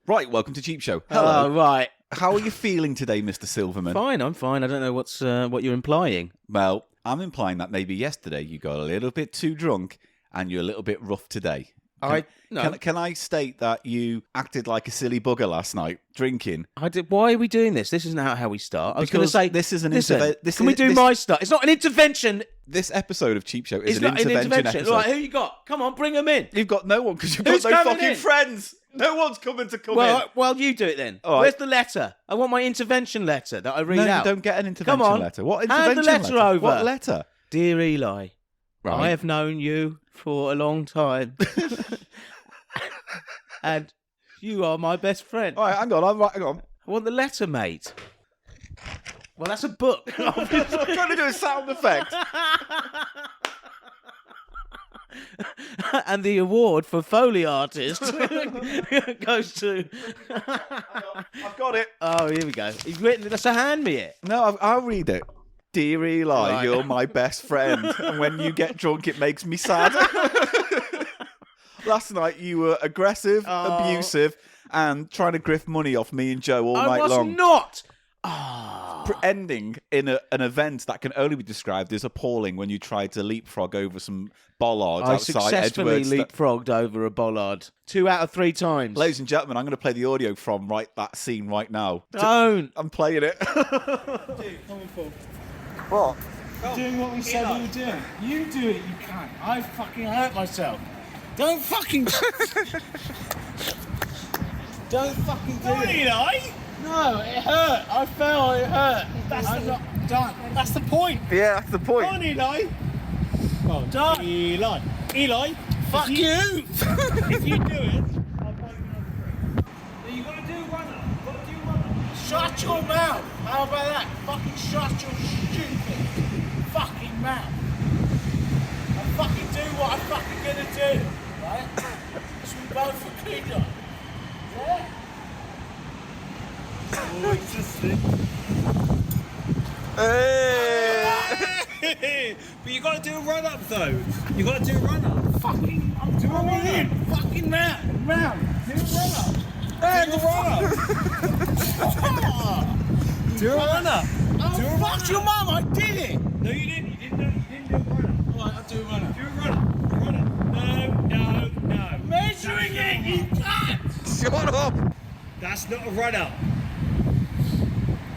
Right, welcome to Cheap Show. Hello. Right. How are you feeling today, Mr. Silverman? Fine, I'm fine. I don't know what you're implying. Well, I'm implying that maybe yesterday you got a little bit too drunk and you're a little bit rough today. Can I state that you acted like a silly bugger last night, drinking? I did. Why are we doing this? This isn't how we start. I was going to say this is an intervention. Can we do my start? It's not an intervention. This episode of Cheap Show is It's not an intervention episode. Right, who you got? Come on, bring them in. You've got no one because you've Who's got no coming fucking in? friends. No one's coming to come in. Well, you do it then. All right. Where's the letter? I want my intervention letter that I read No, out. you don't get an intervention Come on. letter. What Hand intervention the letter over. What letter? Dear Eli, Right. I have known you for a long time. And you are my best friend. All right, hang on. I want the letter, mate. Well, that's a book. I'm trying to do a sound effect. And the award for Foley artist goes to... I've got it. Oh, here we go. He's written... So hand me it. No, I'll read it. Dear Eli, Right. you're my best friend. And when you get drunk, it makes me sad. Last night, you were aggressive, abusive, and trying to grift money off me and Joe all night long. I was not. Ending in an event that can only be described as appalling when you tried to leapfrog over some bollards I outside successfully Edgeworth. leapfrogged over a bollard 2 out of 3 times. Ladies and gentlemen, I'm going to play the audio from that scene right now. Don't. I'm playing it. Dude, come on, Paul. What? Doing what we said we were doing. You do it, you can't. I fucking hurt myself. Don't fucking... Don't fucking do it. Eli? No, it hurt. I fell, it hurt. I'm not done. That's the point. Yeah, that's the point. Come on, Eli. Oh, done. Eli. Eli, fuck you. If you do it, I'll buy you another drink. You gotta do one-up. Shut your mouth. How about that? Fucking shut your stupid fucking mouth. I fucking do what I'm fucking gonna do. Right? So we both agreed on. Yeah? Oh, it's just But you gotta do a run up though. You gotta do a run up. Fucking, I'm doing one in. Fucking round. Do a run up. Do a run up. Do a run up. Oh, fuck your mum, I did it. No, you didn't. You didn't do a run up. Alright, I'll do a run up. Do a run up. Do a run up. No. Measuring it, you cunt. Shut up. That's not a run up.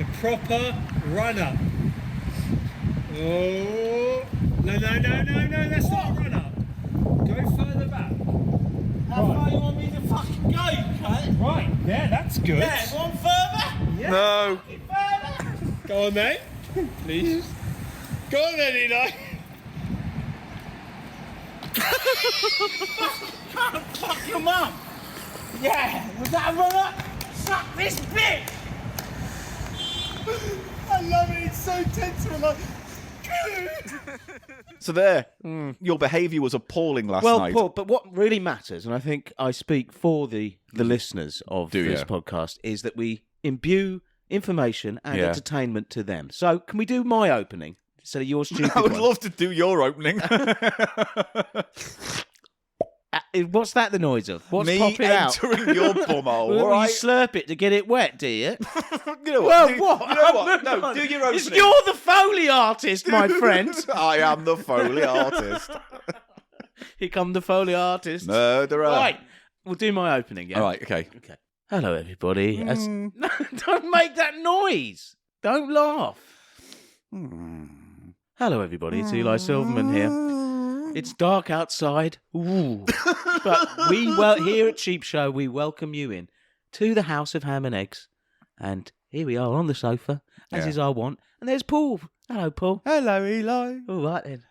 A proper run up. Oh, no, that's not a run up. Go further back. How far you want me to fucking go, you cunt? Right, yeah, that's good. Yeah, one further? Yeah. No. Further. Go on, mate. Please. Go on then, Eli. Fuck your mum. Yeah, was that a run up? Suck this bitch. I love it, it's so tense. We're like... So there, your behaviour was appalling last night. Well, Paul, but what really matters, and I think I speak for the listeners of this podcast, is that we imbue information and entertainment to them. So can we do my opening instead of your stupid I would one? love to do your opening. What's that the noise of? What's Me popping out? entering your bumhole, Well, all right? You slurp it to get it wet, do you? You know Well, what? what? You know what? No, do your opening. You're the Foley artist, my friend. I am the Foley artist. Here come the Foley artist. Murderer. Right, we'll do my opening, yeah? All right, okay. Hello, everybody. No, don't make that noise. Don't laugh. Hello, everybody. It's Eli Silverman here. It's dark outside. Ooh. But here at Cheap Show, we welcome you in to the House of Ham and Eggs. And here we are on the sofa, as is our want. And there's Paul. Hello, Paul. Hello, Eli. All right, then.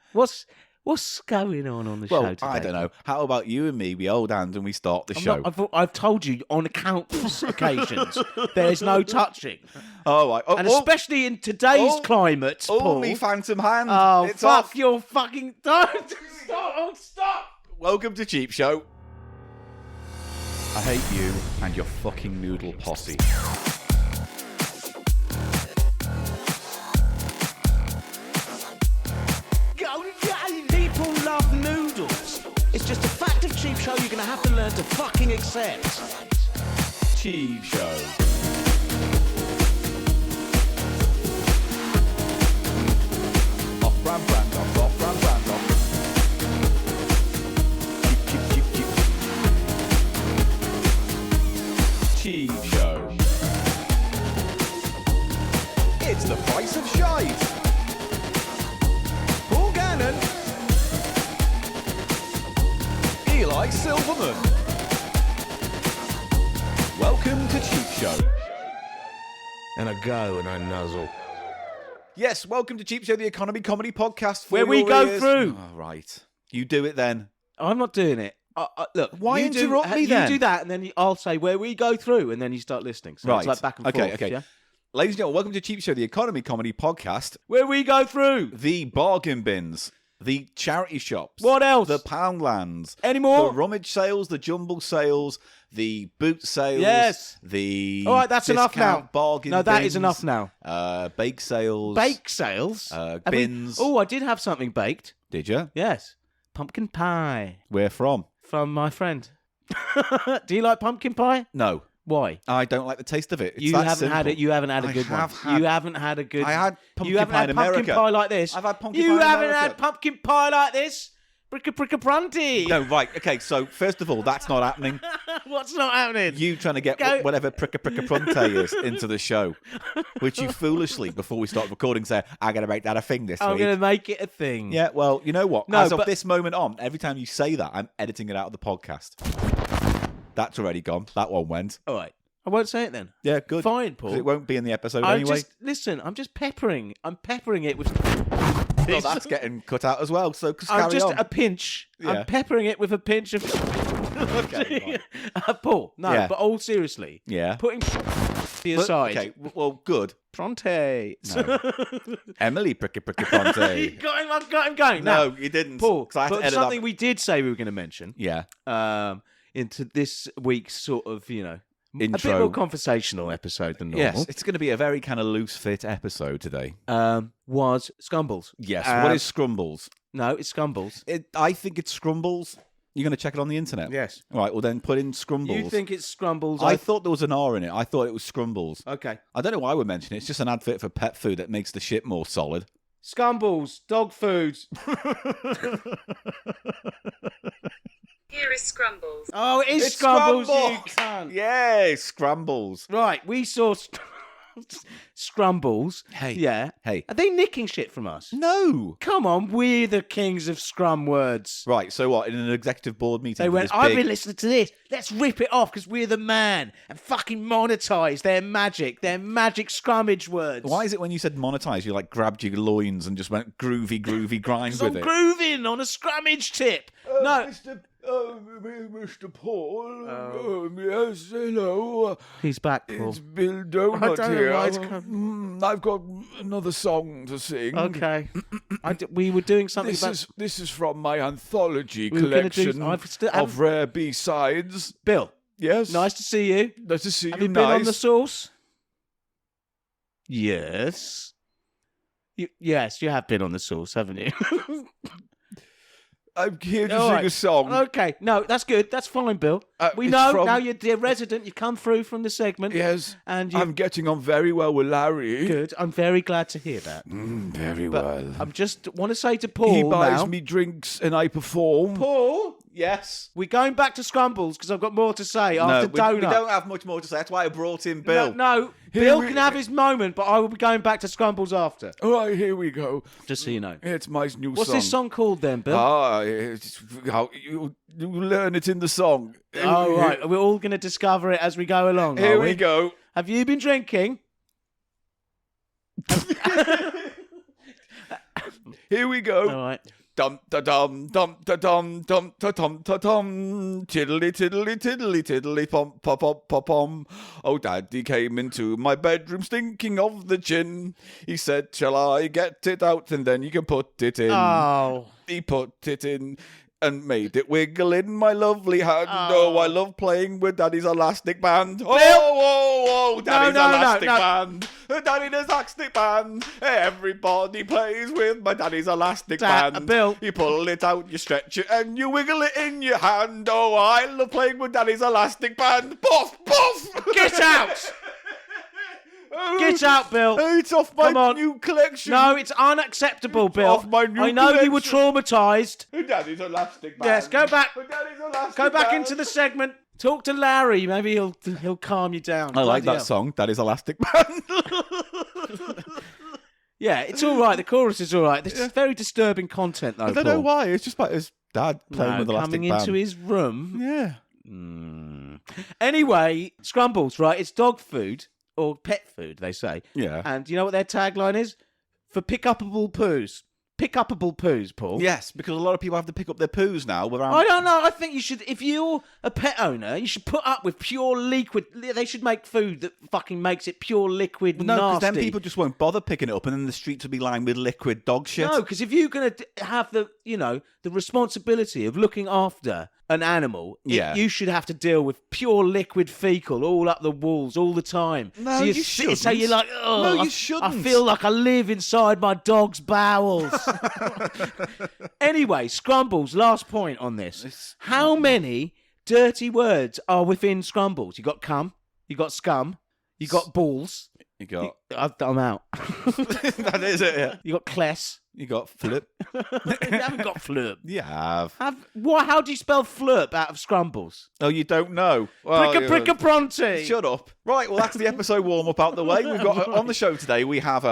What's going on the show today? I don't know. How about you and me? We hold hands and we start the show. I've told you on countless occasions there's no touching. Oh, right. And especially in today's climate, Paul. me phantom hand. Oh, it's fuck off. your fucking... Don't! Stop! Welcome to Cheap Show. I hate you and your fucking noodle posse. People love noodles. It's just a fact of Cheap Show you're going to have to learn to fucking accept. Cheap Show. Off-brand brand off, off-brand brand off. Cheap Show. It's the price of shite. Paul Gannon. Eli Silverman. Welcome to Cheap Show. And I go and I nuzzle. Yes, welcome to Cheap Show, the economy comedy podcast. Where we go through. Oh, right. You do it then. I'm not doing it. Look, Why you interrupt me then? You do that, and then I'll say where we go through, and then you start listening. So Right. it's like back and forth. Okay. Yeah? Ladies and gentlemen, welcome to Cheap Show, the economy comedy podcast. Where we go through. The bargain bins, the charity shops. What else? The Poundlands. Any more? The rummage sales, the jumble sales, the boot sales. Yes. The All right, that's enough discount now. bargain No, that bins, is enough now. Bake sales. Bake sales? Bins. Oh, I did have something baked. Did you? Yes. Pumpkin pie Where from? from my friend. Do you like pumpkin pie? No. Why? I don't like the taste of it. It's You that haven't had simple. it. You haven't had a I good have one. had- You haven't had a good. I had pumpkin you haven't pie had in pumpkin America. pie like this. I've had pumpkin You pie in haven't America. had pumpkin pie like this. Bricka bricka brunty. No, right. Okay, so first of all, that's not happening. What's not happening? You trying to get Go. whatever pricka pronte is into the show, which you foolishly, before we start recording, say, I'm going to make that a thing this I'm week. going to make it a thing. Yeah, well, you know what? No, As of but- this moment on, every time you say that, I'm editing it out of the podcast. That's already gone. That one went. All right. I won't say it then. Yeah, good. Fine, 'Cause Paul. it won't be in the episode I'm anyway. listen. I'm just peppering. I'm peppering it with. Well, that's getting cut out as well, so just I'm carry just on. a pinch. Yeah. I'm peppering it with a pinch of. Okay, right. Paul, no, Yeah. but all seriously, Yeah. putting to your But- side. Okay, well, good. Pronte. No. Emily Pricky you Pronte. got him going. No, Now, you didn't. Paul, 'Cause I had to but edit something that. we did say we were going to mention Yeah. into this week's sort of, a bit Intro. more conversational episode than normal. Yes, it's going to be a very kind of loose fit episode today. Was Scumbles. Yes. What is Scrumbles? No, it's Scumbles. I think it's Scrumbles. You're going to check it on the internet? Yes. All right, well then put in Scrumbles. You think it's Scrumbles? I thought there was an R in it. I thought it was Scrumbles. Okay. I don't know why we're mentioning it. It's just an advert for pet food that makes the shit more solid. Scumbles, dog food. Here is Scrumbles. Oh, it is It's Scrumbles, Scrumbles. you cunt. Yay, Scrambles. Right, we saw Scrumbles. Hey. Yeah. Hey. Are they nicking shit from us? No. Come on, we're the kings of scrum words. Right, so what? In an executive board meeting, They for went, this I've big- been listening to this. Let's rip it off because we're the man and fucking monetize their magic scrummage words. Why is it when you said monetize, you like grabbed your loins and just went groovy grind Because with I'm it? grooving on a scrummage tip. No. Mr. Paul. Yes, hello. He's back, Paul. It's Bill I Donut don't know here. why it's come- I've got another song to sing. Okay. We were doing something about... This is from my anthology We were gonna do- collection I've still- of rare B-sides. Bill, Yes. nice to see you. Nice to see Have you. you been on Nice. the sauce? Yes. Yes, you have been on the sauce, haven't you? I'm here to All sing right. a song. Okay, no, that's good. That's fine, Bill. We it's know from- now you're the resident. You come through from the segment. Yes. And you I'm getting on very well with Larry. good. I'm very glad to hear that. Very But well. I'm just want to say to Paul He buys now, me drinks and I perform. Paul, Yes. we're going back to Scrumbles because I've got more to say No, after we Donut. don't have much more to say. That's why I brought in Bill. No, Here Bill we- can have his moment, but I will be going back to Scrumbles after. All right, here we go. Just so you know. It's my new What's song. this song called then, Bill? It's how you learn it in the song. Oh, right. We're all going to discover it as we go along. Here are we go. Have you been drinking? Here we go. All right. Dum da dum dum da dum dum da dum da dum tiddly tiddly tiddly tiddly pom pom pom pom pom. Oh, Daddy came into my bedroom stinking of the gin. He said, "Shall I get it out and then you can put it in?" Oh. He put it in. and made it wiggle in my lovely hand. Oh, I love playing with Daddy's elastic band. Oh, Daddy's elastic band. Daddy's elastic band. Everybody plays with my Daddy's elastic band. Bill. You pull it out, you stretch it, and you wiggle it in your hand. Oh, I love playing with Daddy's elastic band. Puff, puff. Get out! Get out, Bill. It's off my new collection. No, it's unacceptable, Bill. Off my new I know collection. You were traumatised. Daddy's elastic band. Yes, go back. Daddy's elastic Go back band. into the segment. Talk to Larry. Maybe he'll calm you down. I like that song, Daddy's elastic band. Yeah, it's all right. The chorus is all right. This is very disturbing content, though. I don't know why. It's just like his dad playing with elastic coming band. into his room. Yeah. Anyway, Scrumbles, right? It's dog food. Or pet food, they say. Yeah. And you know what their tagline is? For pick-upable poos. Pick-upable poos, Paul. Yes, because a lot of people have to pick up their poos now. I don't know. I think you should, if you're a pet owner, you should put up with pure liquid. They should make food that fucking makes it pure liquid No, because nasty. then people just won't bother picking it up, and then the streets will be lined with liquid dog shit. No, because if you're going to have the responsibility of looking after an animal, you should have to deal with pure liquid fecal all up the walls all the time. No, so you shouldn't. So you're like, oh, no, you shouldn't. I feel like I live inside my dog's bowels. Anyway, Scrumbles, last point on this. How many dirty words are within Scrumbles? You got cum, you got scum, you got balls. I'm out. That is it, yeah. You got Kless. You got flip. You haven't got flurp. You have. How do you spell flurp out of Scrumbles? Oh, you don't know? Well, Pricka pronti. Shut up. Right, well, that's the episode warm-up out the way. We've got on the show today, we have 2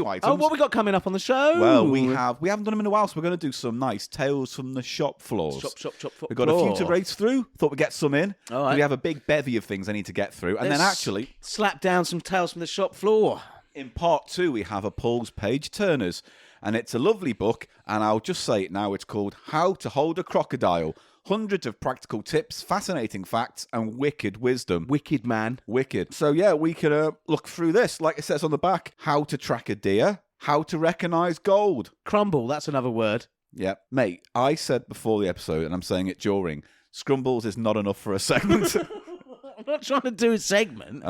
items. Oh, what we got coming up on the show? Well, we haven't done them in a while, so we're going to do some nice tales from the shop floors. Shop We've got a few to race through. Thought we'd get some in. All right. We have a big bevy of things I need to get through. And then actually... slap down some tales from the shop floor. In part 2, we have a Paul's Page Turners. And it's a lovely book, and I'll just say it now. It's called How to Hold a Crocodile. Hundreds of practical tips, fascinating facts, and wicked wisdom. Wicked, man. Wicked. So, yeah, we can look through this. Like it says on the back, how to track a deer, how to recognise gold. Crumble, that's another word. Yeah. Mate, I said before the episode, and I'm saying it during, Scrumbles is not enough for a segment. I'm not trying to do a segment.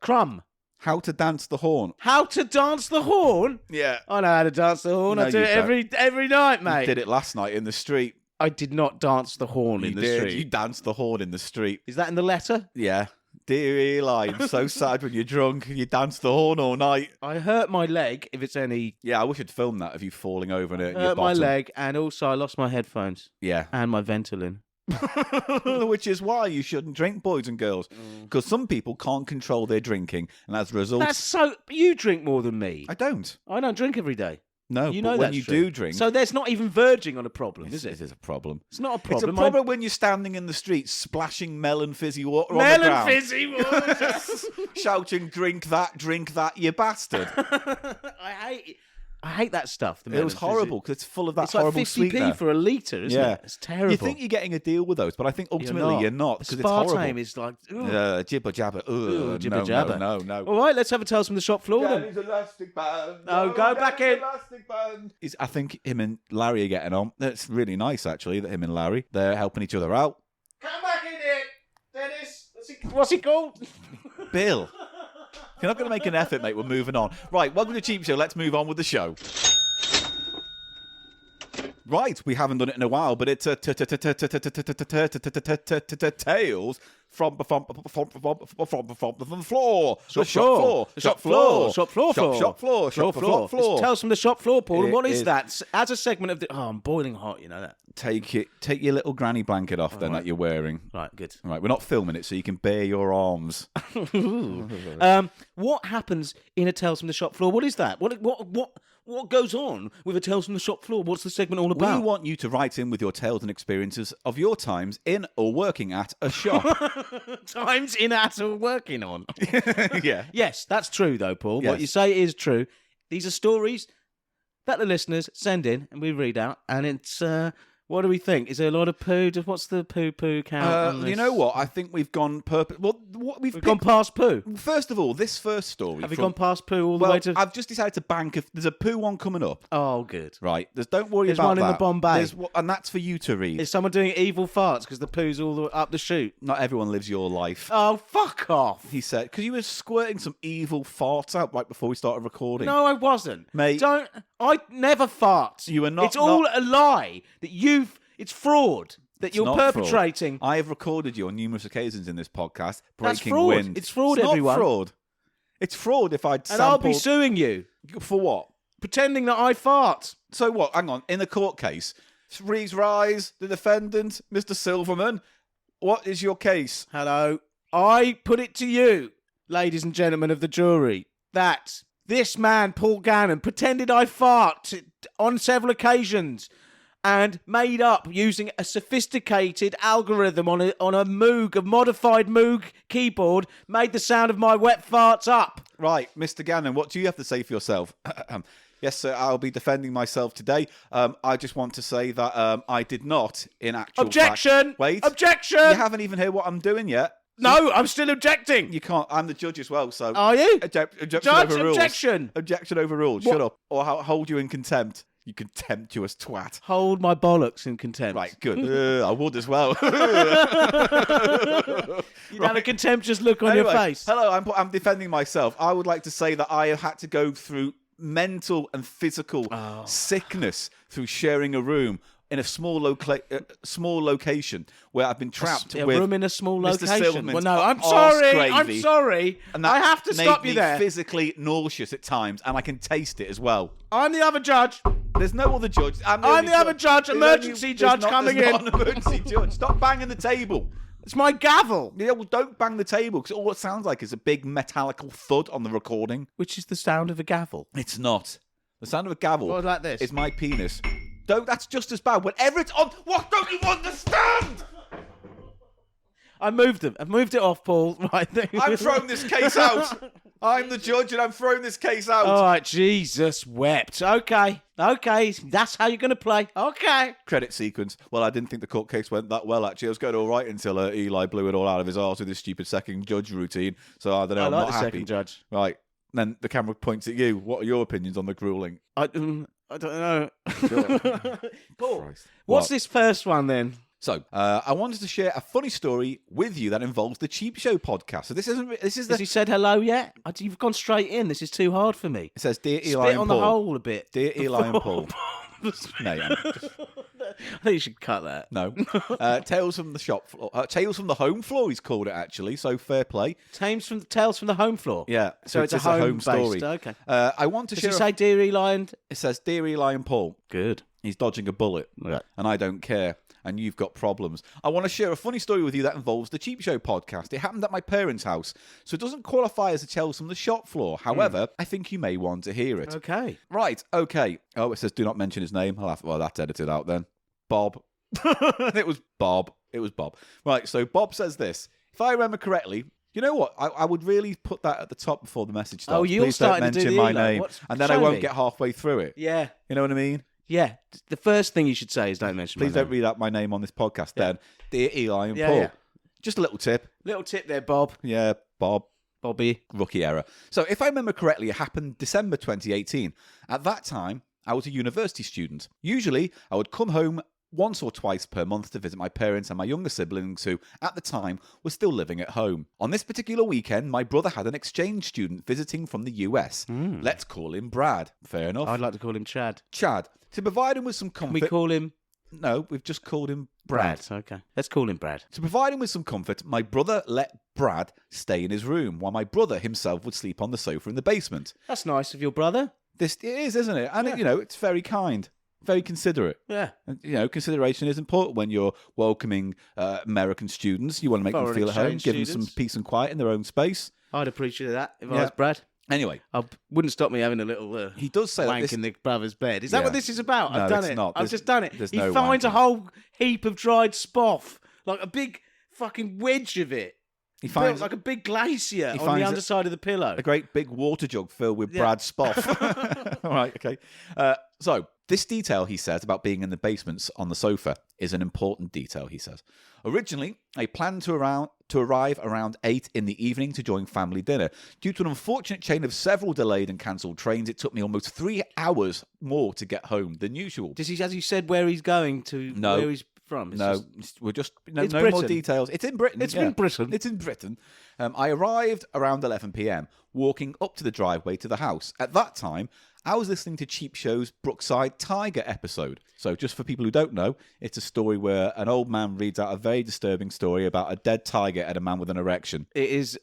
Crumb. How to dance the horn. How to dance the horn? Yeah. I know how to dance the horn. No, I do it every night, mate. You did it last night in the street. I did not dance the horn in the street. You danced the horn in the street. Is that in the letter? Yeah. Dear Eli, I'm so sad when you're drunk and you dance the horn all night. I hurt my leg, if it's any... Yeah, I wish I'd filmed that of you falling over in your hurt bottom. my leg, and also I lost my headphones. Yeah. And my Ventolin. Which is why you shouldn't drink, boys and girls. Because some people can't control their drinking, and as a result... You drink more than me. I don't. I don't drink every day. No, you but know when you do drink... So there's not even verging on a problem, is it? It is a problem. It's not a problem. It's a problem when you're standing in the street splashing melon fizzy water on the ground. Melon fizzy water! Shouting, drink that, you bastard. I hate that stuff. It was horrible because it's full of that it's horrible like 50p sweetener. for a litre, isn't it? It's terrible. You think you're getting a deal with those, but I think ultimately you're not because it's horrible. Aspartame is like... Jibber jabber. Jibber jabber. No. All right, let's have a Tales from the Shop Floor then. Daddy's elastic band. No, go back in. Elastic band. I think him and Larry are getting on. That's really nice, actually, that him and Larry, they're helping each other out. Come back in here, Dennis. What's he called? Bill. If you're not going to make an effort, mate, we're moving on. Right, welcome to Cheap Show. Let's move on with the show. Right, we haven't done it in a while, but it's tales from the floor. Shop floor. It's Tales from the Shop Floor, Paul. And what is that? As a segment of the... Oh, I'm boiling hot, you know that. Take your little granny blanket off then that you're wearing. Right, good. Right, we're not filming it so you can bare your arms. What happens in a Tales from the Shop Floor? What is that? What goes on with a Tales from the Shop Floor? What's the segment all about? We want you to write in with your tales and experiences of your times in or working at a shop. Times in, at, or working on. Yeah. Yes, that's true, though, Paul. Yes. What you say is true. These are stories that the listeners send in and we read out, and it's What do we think? Is there a lot of poo? What's the poo count? On this? You know what? I think we've gone we've gone past poo. First of all, this first story. Have we gone past poo all the way to? I've just decided to bank. There's a poo one coming up. Oh, good. Right. Don't worry There's about one that. in the Bombay. And that's for you to read. Is someone doing evil farts because the poo's all the way up the chute? Not everyone lives your life. Oh, fuck off. He said, because you were squirting some evil farts out right before we started recording. No, I wasn't. Mate. I never fart. You were not. It's all a lie that it's fraud that you're not perpetrating. Fraud. I have recorded you on numerous occasions in this podcast. That's Breaking fraud. wind. It's fraud, it's everyone. Not fraud. It's fraud if I'd And sampled... I'll be suing you. For what? Pretending that I fart. So what? Hang on. In a court case, Rees Rise, the defendant, Mr. Silverman, what is your case? Hello. I put it to you, ladies and gentlemen of the jury, that this man, Paul Gannon, pretended I fart on several occasions and made up using a sophisticated algorithm on a modified Moog keyboard, made the sound of my wet farts up. Right, Mr. Gannon, what do you have to say for yourself? Yes, sir, I'll be defending myself today. I just want to say that I did not, in actual Objection! fact... Wait. Objection! You haven't even heard what I'm doing yet. No, I'm still objecting. You can't. I'm the judge as well, so... Are you? Objection Judge, overruled. objection. Objection overruled. What? Shut up. Or I'll hold you in contempt. You contemptuous twat. Hold my bollocks in contempt. Right, good. I would as well. You have a contemptuous look on your face. Hello, I'm defending myself. I would like to say that I have had to go through mental and physical sickness through sharing a room in a small location where I've been trapped a with room in a small Mr. location. Silverman's Well, no, I'm arse sorry. gravy. I'm sorry. And that I have to made stop you me there. physically nauseous at times, and I can taste it as well. I'm the other judge. There's no other judge. I'm the other judge, emergency judge coming there's in. not an emergency judge. Stop banging the table. It's my gavel. Yeah, well, don't bang the table, because all it sounds like is a big metallical thud on the recording. Which is the sound of a gavel. It's not. The sound of a gavel What, like this? is my penis. That's just as bad. Whenever it's on, what don't you understand? I moved them. I've moved it off, Paul. Right there. I'm throwing this case out. I'm the judge and I'm throwing this case out. All right, Jesus wept. Okay, that's how you're going to play. Okay. Credit sequence. Well, I didn't think the court case went that well, actually. I was going all right until Eli blew it all out of his arse with his stupid second judge routine. So I don't know. I I'm like not the happy. second judge. Right. Then the camera points at you. What are your opinions on the grueling? I don't know. Paul, Christ. what's What? this first one then? So, I wanted to share a funny story with you that involves the Cheap Show podcast. So this is Has he said hello yet? You've gone straight in. This is too hard for me. It says, Dear Eli Spit and on Paul. the hole a bit. Dear Eli and Paul. No, I think you should cut that. no. Tales from the shop floor. Tales from the home floor, he's called it, actually. So fair play. Tales from the home floor. Yeah. So it's a home story. Okay. I want to Does share... it say Dear Eli and... It says, Dear Eli and Paul. Good. He's dodging a bullet. Yeah. And I don't care. And you've got problems. I want to share a funny story with you that involves the Cheap Show podcast. It happened at my parents' house, so it doesn't qualify as a Tales from the shop floor. However, I think you may want to hear it. Okay. Right, okay. Oh, it says do not mention his name. Well, that's edited out then. Bob. It was Bob. Right, so Bob says this. If I remember correctly, you know what? I would really put that at the top before the message starts. Oh, you're Please don't starting to do mention the my Eli. name. What's- And then I show won't me. get halfway through it. Yeah. You know what I mean? Yeah. The first thing you should say is don't mention Please my don't name. read out my name on this podcast then. Dear Eli and Yeah, Paul. yeah. Just a little tip. Little tip there, Bob. Yeah, Bob. Bobby. Rookie error. So if I remember correctly, it happened December 2018. At that time, I was a university student. Usually, I would come home once or twice per month to visit my parents and my younger siblings who, at the time, were still living at home. On this particular weekend, my brother had an exchange student visiting from the US. Let's call him Brad. Fair enough. I'd like to call him Chad. Chad. To provide him with some Can comfort... we call him No, we've just called him Brad. Okay. Let's call him Brad. To provide him with some comfort, my brother let Brad stay in his room, while my brother himself would sleep on the sofa in the basement. That's nice of your brother. It is, isn't it? And, it's very kind. Very considerate. Yeah. And, consideration is important when you're welcoming American students. You want to make them Foreign feel at home, exchange give them some students. peace and quiet in their own space. I'd appreciate that if I Yeah. was Brad. Anyway, Wouldn't stop me having a little he does say that wank this... in the brother's bed. Is that Yeah. what this is about? No, I've done it's it. not. I've There's- just done it. there's He no finds a wanking. whole heap of dried spoff, like a big fucking wedge of it. He Built finds like a big glacier he on finds the it- underside of the pillow. a great big water jug filled with Yeah. Brad's spoff. All right, okay. So, this detail, he says, about being in the basements on the sofa is an important detail, he says. Originally, I planned to arrive around 8 in the evening to join family dinner. Due to an unfortunate chain of several delayed and cancelled trains, it took me almost 3 hours more to get home than usual. Has he said where he's going to? No. Where he's from? We're just... It's no more Britain. details. It's in Britain. It's in Britain. It's in Britain. I arrived around 11 p.m, walking up to the driveway to the house. At that time, I was listening to Cheap Show's Brookside Tiger episode. So just for people who don't know, it's a story where an old man reads out a very disturbing story about a dead tiger and a man with an erection. It is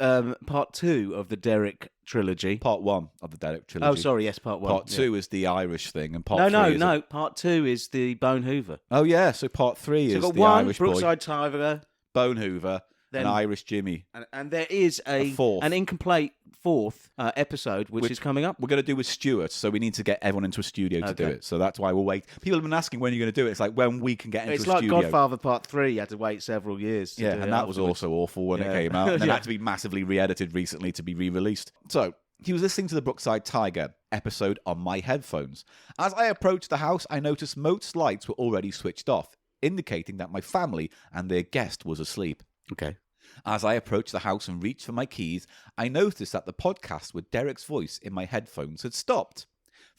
part 2 of the Derek trilogy. Part 1 of the Derek trilogy. Oh, sorry, yes, part 1. Part 2 is the Irish thing, and part 3 is... No, part 2 is the Bone Hoover. Oh, yeah, so part 3 So is got the one, Irish Brookside boy. Tiger, Bone Hoover, and Irish Jimmy. And there is A fourth. an incomplete fourth episode, which is coming up. We're going to do with Stuart, so we need to get everyone into a studio to do it. So that's why we'll wait. People have been asking when you're going to do it. It's like when we can get into a studio. It's like Godfather Part 3. You had to wait several years. Yeah, and that was also awful when it came out. And then had to be massively re-edited recently to be re-released. So he was listening to the Brookside Tiger episode on my headphones. As I approached the house, I noticed most lights were already switched off, indicating that my family and their guest was asleep. Okay. As I approached the house and reached for my keys, I noticed that the podcast with Derek's voice in my headphones had stopped.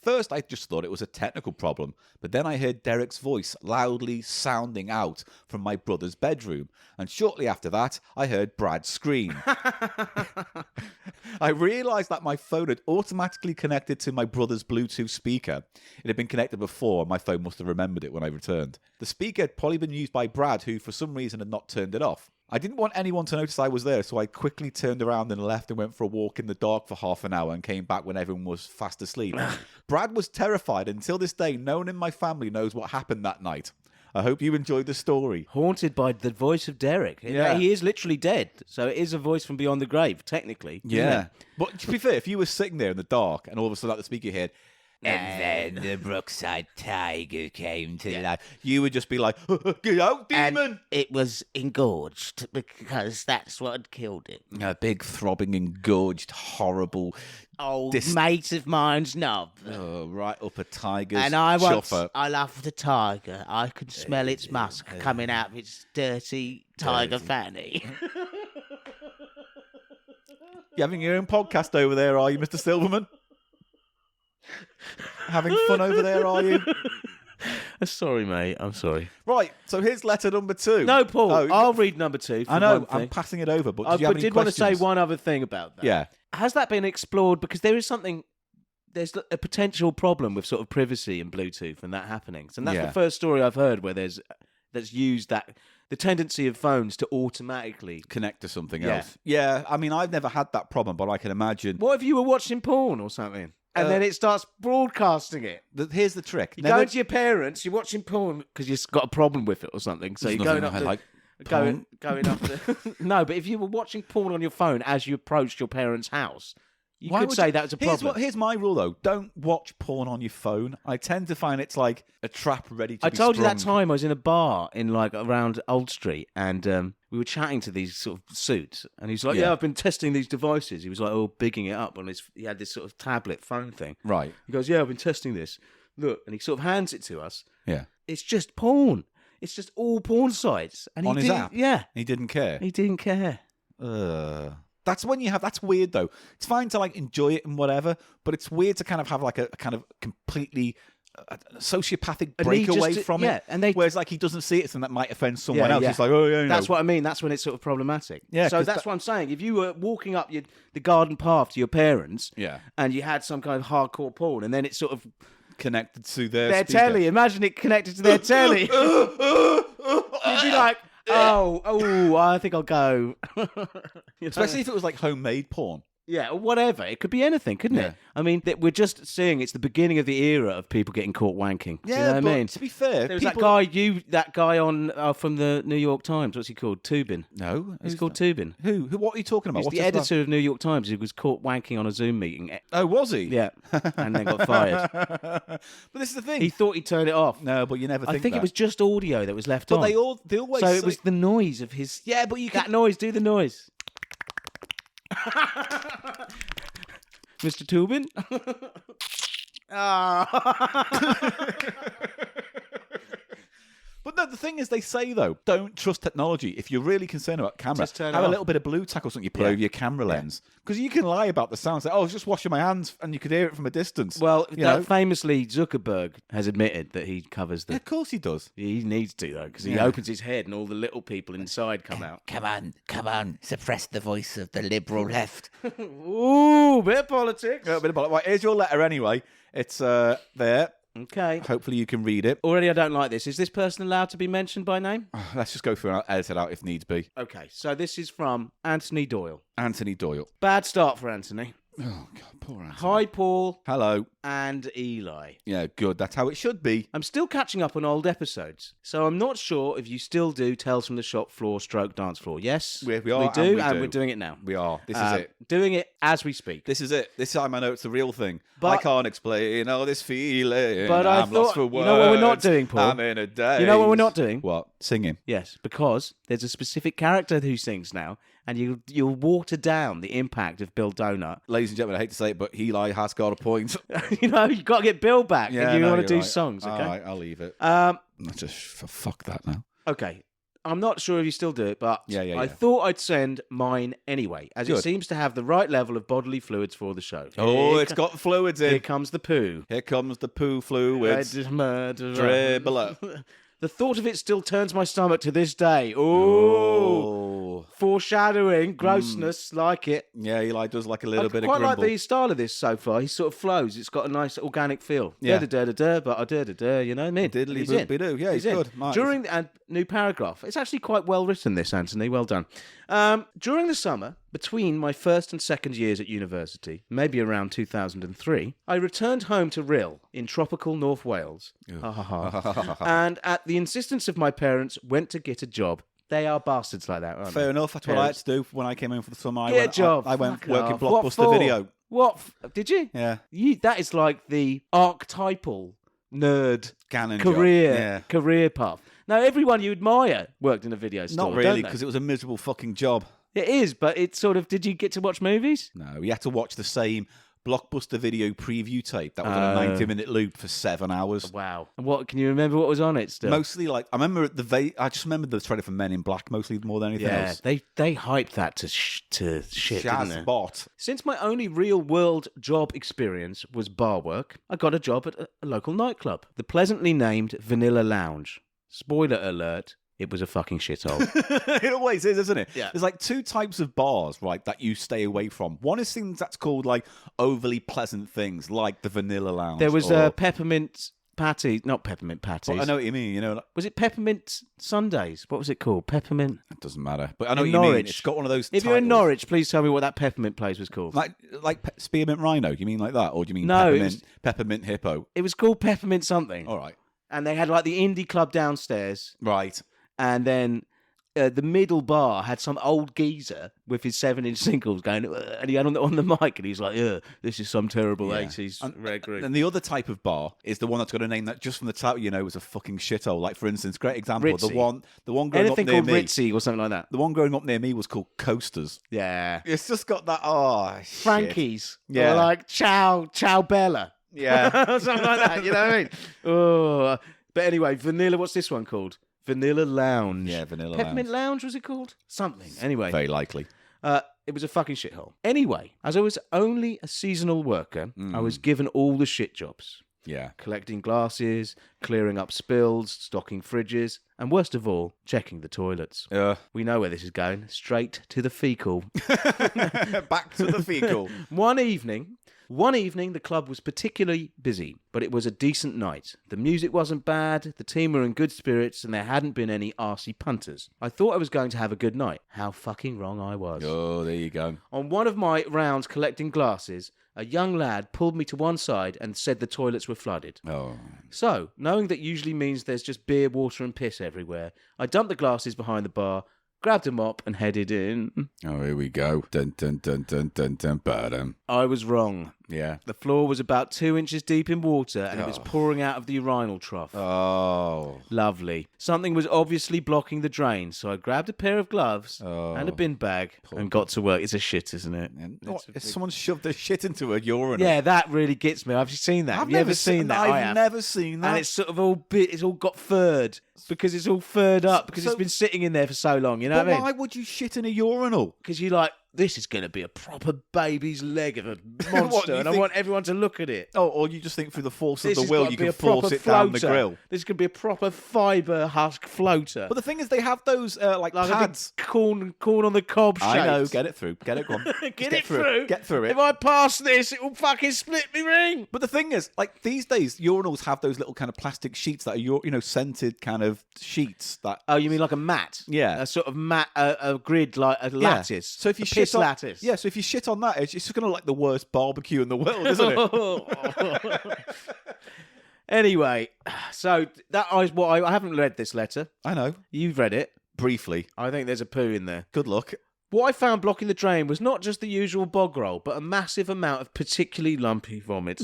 First, I just thought it was a technical problem, but then I heard Derek's voice loudly sounding out from my brother's bedroom, and shortly after that, I heard Brad scream. I realised that my phone had automatically connected to my brother's Bluetooth speaker. It had been connected before, and my phone must have remembered it when I returned. The speaker had probably been used by Brad, who for some reason had not turned it off. I didn't want anyone to notice I was there, so I quickly turned around and left and went for a walk in the dark for half an hour and came back when everyone was fast asleep. Brad was terrified. Until this day, no one in my family knows what happened that night. I hope you enjoyed the story. Haunted by the voice of Derek. Yeah. He is literally dead, so it is a voice from beyond the grave, technically. Yeah. But to be fair, if you were sitting there in the dark and all of a sudden out the speaker you heard, and then the Brookside Tiger came to life, you would just be like, get out, demon! And it was engorged because that's what had killed it. A big, throbbing, engorged, horrible... Old mate of mine's knob. Right up a tiger's And I chuffer. love the tiger. I can smell its musk coming out of its dirty tiger fanny. You having your own podcast over there, are you, Mr. Silverman? Having fun over there, are you? Sorry, mate. I'm sorry. Right, so here's letter number 2. No, Paul. Oh, I'll read number 2. For I know, one I'm thing. passing it over, but I did you have any want to say questions? one other thing about that. Yeah. Has that been explored? Because there's a potential problem with sort of privacy and Bluetooth and that happening. And that's Yeah. the first story I've heard where that's used the tendency of phones to automatically Connect to something Yeah. else. Yeah, I mean, I've never had that problem, but I can imagine. What if you were watching porn or something? And then it starts broadcasting it. Here's the trick. You go to your parents, you're watching porn because you've got a problem with it or something. So There's you're going nothing up I like going up the... No, but if you were watching porn on your phone as you approached your parents' house, you Why could would say you- that was a problem. Here's my rule, though. Don't watch porn on your phone. I tend to find it's like a trap ready to I be told you that sprung. time I was in a bar in around Old Street, and we were chatting to these sort of suits, and he's like, Yeah. "Yeah, I've been testing these devices." He was like, bigging it up on his. He had this sort of tablet phone thing. Right. He goes, "Yeah, I've been testing this. Look," and he sort of hands it to us. Yeah. It's just porn. It's just all porn sites, and On he his didn't, app? Yeah, He didn't care. he didn't care. That's when you have. That's weird, though. It's fine to like enjoy it and whatever, but it's weird to kind of have like a kind of completely sociopathic And he breakaway just- from yeah, it. and they- where's like he doesn't see it, and that might offend someone Yeah, else. yeah. He's like, oh yeah, That's what I mean. That's when it's sort of problematic. Yeah, So 'cause that's what I'm saying. If you were walking up the garden path to your parents, Yeah. and you had some kind of hardcore porn, and then it's sort of connected to their their speaker. telly. Imagine it connected to their telly. You'd be like, oh, I think I'll go. You know? Especially if it was like homemade porn. Yeah, or whatever. It could be anything, couldn't Yeah. it? I mean, we're just seeing it's the beginning of the era of people getting caught wanking. Do you know what but I mean? to be fair, There was people... that guy on from the New York Times. What's he called? Tubin. No, He's who's called that? Tubin. Who? What are you talking about? He's What's the this about? editor of New York Times. He was caught wanking on a Zoom meeting. Oh, was he? Yeah, and then got fired. But this is the thing. He thought he'd turn it off. No, but you never I think think that. it was just audio that was left But on. they always so say... it was the noise of his. Yeah, but you That can... noise. Do the noise, Mr. Tubin. But no, the thing is, they say, though, don't trust technology. If you're really concerned about camera, Just turn it have a off. little bit of blue tack or something you put over your camera lens. Because you can lie about the sound. Say, I was just washing my hands, and you could hear it from a distance. Well, You know? famously, Zuckerberg has admitted that he covers the... Yeah, of course he does. He needs to, though, because he opens his head and all the little people inside come out. Come on. Suppress the voice of the liberal left. Ooh, bit of politics. A bit about it. Right, here's your letter anyway. It's there. Okay. Hopefully you can read it. Already I don't like this. Is this person allowed to be mentioned by name? Let's just go through and edit it out if needs be. Okay, so this is from Anthony Doyle. Anthony Doyle. Bad start for Anthony. Oh, God, poor Anthony. Hi, Paul Hello. and Eli. Yeah, good. That's how it should be. I'm still catching up on old episodes, so I'm not sure if you still do Tales from the Shop Floor / Dance Floor. Yes, We are, we and do, we and do. we're doing it now. We are. This is it. Doing it as we speak. This is it. This time I know it's the real thing. But- I can't explain all this feeling. But I I'm lost thought- for words. you know what we're not doing, Paul? I'm in a daze. You know what we're not doing? What? Singing. Yes, because there's a specific character who sings now, and you'll water down the impact of Bill Donut. Ladies and gentlemen, I hate to say it, but Eli has got a point. You know, you've got to get Bill back if you no, want to you're do right. songs, okay? All right, I'll leave it. Let's just fuck that now. Okay. I'm not sure if you still do it, but Yeah. I thought I'd send mine anyway, as it Good. seems to have the right level of bodily fluids for the show. Oh, it's got fluids in. Here comes the poo. Here comes the poo fluids. Dribble up. The thought of it still turns my stomach to this day. Ooh. Oh. Foreshadowing, grossness, like it. Yeah, Eli does like a little I bit of quite like grumble. the style of this so far. He sort of flows. It's got a nice organic feel. Yeah. Da-da-da-da-da, but I da-da-da, you know what I mean? Diddly He's in. boopy-doo. Yeah, he's in. good. Nice. During the and new paragraph. It's actually quite well written, this, Anthony. Well done. During the summer, between my first and second years at university, maybe around 2003, I returned home to Rhyl in tropical North Wales. Ha ha ha. And at the insistence of my parents, went to get a job. They are bastards like that, aren't Fair they? enough. That's what I had to do when I came home for the summer. Get a job. I went Fuck working off. What Blockbuster for? Video. What? Did you? Yeah. That is like the archetypal nerd Gannon job. career Yeah. career path. Now, everyone you admire worked in a video store. Not really, don't they? because it was a miserable fucking job. It is, but it's sort of. Did you get to watch movies? No, you had to watch the same Blockbuster Video preview tape that was on a 90-minute loop for 7 hours. Wow. And what can you remember? What was on it still? Mostly, like, I remember I just remember the trailer for Men in Black mostly more than anything yeah, else. they hyped that to shit, didn't they? Shazbot. Since my only real world job experience was bar work, I got a job at a local nightclub, the pleasantly named Vanilla Lounge. Spoiler alert. It was a fucking shithole. It always is, isn't it? Yeah. There's like two types of bars, right, that you stay away from. One is things that's called like overly pleasant things, like the Vanilla Lounge. There was or, peppermint patty, not peppermint patties. Well, I know what you mean. You know, Was it peppermint Sundays? What was it called? Peppermint. it doesn't matter. But I know In what you mean. Norwich. It's got one of those. If you're in titles. Norwich, please tell me what that peppermint place was called. like Spearmint Rhino. You mean like that, or do you mean No, it Peppermint Hippo? It was called Peppermint something. All right, And they had like the indie club downstairs. right. And then the middle bar had some old geezer with his 7-inch singles going, and he had on the mic, and he's like, "Yeah, this is some terrible Yeah. 80s And, red group." and the other type of bar is the one that's got a name that just from the title you know is a fucking shithole. Like for instance, great example, Ritzy. the one growing Anything up near called me. Ritzy or something like that. The one growing up near me was called Coasters. Yeah. It's just got that. Oh, shit. Frankie's. Yeah. Or like Ciao Bella. Yeah. Something like that, you know what I mean? Oh. But anyway, Vanilla, what's this one called? Vanilla Lounge. Yeah, Vanilla Peppermint Lounge, was it called? Something. Anyway. Very likely. It was a fucking shithole. Anyway, as I was only a seasonal worker, I was given all the shit jobs. Yeah. Collecting glasses, clearing up spills, stocking fridges, and worst of all, checking the toilets. We know where this is going. Straight to the fecal. Back to the fecal. One evening, the club was particularly busy, but it was a decent night. The music wasn't bad, the team were in good spirits, and there hadn't been any arsey punters. I thought I was going to have a good night. How fucking wrong I was. Oh, there you go. On one of my rounds collecting glasses, a young lad pulled me to one side and said the toilets were flooded. Oh. So, knowing that usually means there's just beer, water, and piss everywhere, I dumped the glasses behind the bar, grabbed a mop, and headed in. Oh, here we go. Dun dun dun dun dun dun. Ba-dum. I was wrong. Yeah. The floor was about 2 inches deep in water and it was pouring out of the urinal trough. Oh. Lovely. Something was obviously blocking the drain, so I grabbed a pair of gloves and a bin bag and got to work. It's a shit, isn't it? If someone shoved their shit into a urinal. Yeah, that really gets me. Have you seen that? Have you ever seen that? I've never seen that. And it's sort of it's all got furred because it's all furred up because it's been sitting in there for so long. You know what I mean? Why would you shit in a urinal? Because you're like, this is going to be a proper baby's leg of a monster, and I want everyone to look at it. Oh, or you just think through the force of This the has will got to you be can a force proper it down the floater. grill. This could be a proper fibre husk floater. But the thing is, they have those like a big pads. corn on the cob shape. I know, get it through. Get it, go on. Get Just it through. Get through it. If I pass this, it will fucking split me ring. But the thing is, like these days, urinals have those little kind of plastic sheets that are scented kind of sheets that. Oh, you mean like a mat? Yeah. A sort of mat, a grid like a lattice. So if you piss shit on, lattice. yeah. So if you shit on that, it's just going to look like the worst barbecue in the world, isn't it? Anyway, so that is what I haven't read this letter. I know. You've read it. Briefly. I think there's a poo in there. Good luck. What I found blocking the drain was not just the usual bog roll, but a massive amount of particularly lumpy vomit.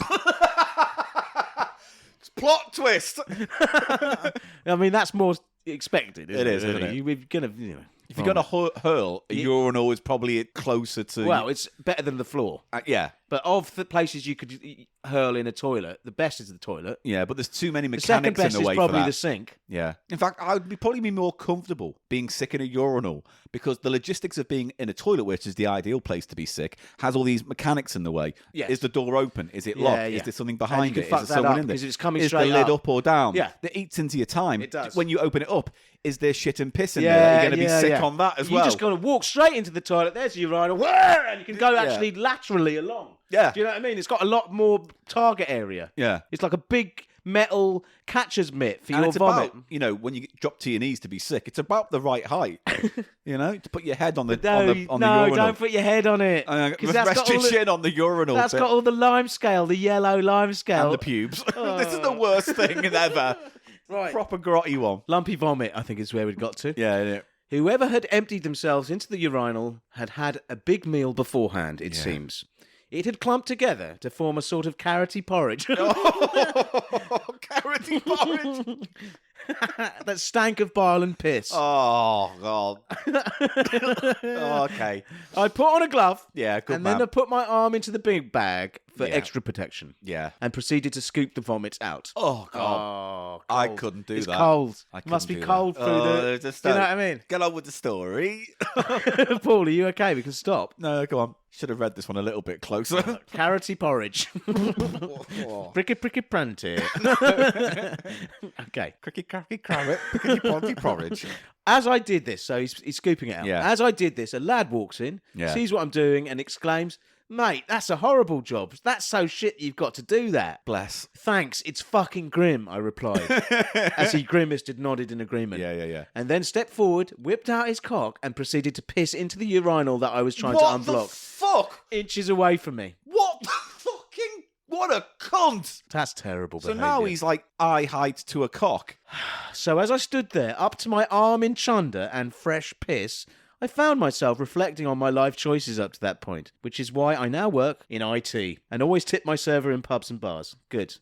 Plot twist. I mean, that's more expected. It is, isn't it? You're gonna, If you're going to hurl, a urinal is probably closer to. Well, it's better than the floor. Yeah. But of the places you could hurl in a toilet, the best is the toilet. Yeah, but there's too many The second mechanics in best the is way probably for that. the sink. Yeah. In fact, I would probably be more comfortable being sick in a urinal because the logistics of being in a toilet, which is the ideal place to be sick, has all these mechanics in the way. Yes. Is the door open? Is it Yeah, locked? yeah. Is there something And you behind can it? fuck Is that there someone up in there? because it's coming is straight the lid up. up or down? Yeah. That eats into your time. It does. When you open it up, is there shit and piss in there? You're going to be sick on that as well. You just got to walk straight into the toilet. There's your urinal, and you can go actually laterally along. Yeah. Do you know what I mean? It's got a lot more target area. Yeah. It's like a big metal catcher's mitt for And your it's vomit. about, when you drop to your knees to be sick, it's about the right height. to put your head on the No, on the urinal. don't put your head on it. Rest your chin on the urinal. That's got all the lime scale, the yellow lime scale. And the pubes. This is the worst thing ever. Right. Proper grotty one. Lumpy vomit, I think, is where we got to. Yeah. Whoever had emptied themselves into the urinal had had a big meal beforehand, it seems. It had clumped together to form a sort of carroty porridge. Carroty porridge. That stank of bile and piss. Oh, God. Okay. I put on a glove. Yeah, good And man. then I put my arm into the big bag for extra protection. Yeah. And proceeded to scoop the vomits out. Oh, God. Oh, I cold. couldn't do it's that. cold. I Must be couldn't do cold that. through the... Just Do you know what I mean? Get on with the story. Paul, are you okay? We can stop. No, go on. Should have read this one a little bit closer. Carroty porridge. Pricky pricky pranty. Okay. Cricky cracky carrot, pickety ponty porridge. As I did this, so he's scooping it out. Yeah. As I did this, a lad walks in, sees what I'm doing, and exclaims, "Mate, that's a horrible job. That's so shit you've got to do that." Bless. "Thanks, it's fucking grim," I replied, as he grimaced and nodded in agreement. Yeah. And then stepped forward, whipped out his cock, and proceeded to piss into the urinal that I was trying What to unblock. the fuck? Inches away from me. What the fucking... What a cunt! That's terrible So behaviour. now he's like eye height to a cock. So as I stood there, up to my arm in chunder and fresh piss, I found myself reflecting on my life choices up to that point, which is why I now work in IT and always tip my server in pubs and bars. Good.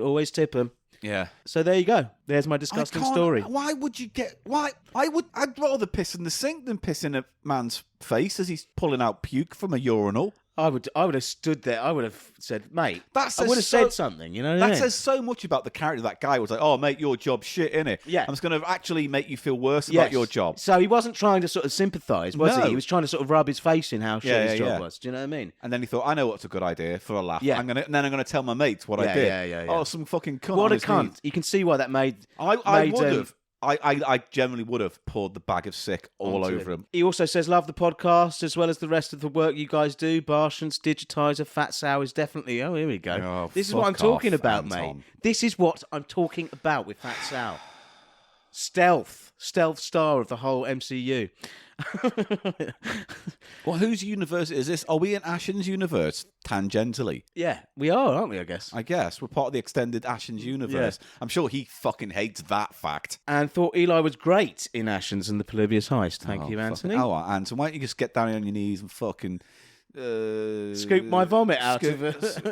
Always tip them. Yeah. So there you go. There's my disgusting story. Why would you get... Why? I'd rather piss in the sink than piss in a man's face as he's pulling out puke from a urinal. I would have stood there. I would have said, "Mate," That I says would have so- said something, you know what I That mean? says so much about the character of that guy. Was like, "Oh, mate, your job's shit, innit? Yeah. I'm just going to actually make you feel worse Yes. about your job." So he wasn't trying to sort of sympathise, was No. he? He was trying to sort of rub his face in how shit Yeah, his yeah, job yeah. was. Do you know what I mean? And then he thought, "I know what's a good idea for a laugh. Yeah. And then I'm gonna tell my mates what I Yeah, did. yeah. Oh, some fucking cunt. What on a his cunt. knees. You can see why that made... I made, would have. I generally would have poured the bag of sick all onto over him. He also says, "Love the podcast as well as the rest of the work you guys do. Bartians, Digitizer, Fat Sow is definitely..." Oh, here we go. Oh, this is what I'm fuck talking off, about, Anton. mate. This is what I'm talking about with Fat Sow. Stealth star of the whole MCU. Well, whose universe is this? Are we in Ashen's universe tangentially? Yeah, we are, aren't we, I guess? I guess we're part of the extended Ashen's universe. I'm sure he fucking hates that fact. And thought Eli was great in Ashen's and the Polybius Heist. Thank you, Anthony. Oh, Anton, why don't you just get down on your knees and fucking scoop my vomit out of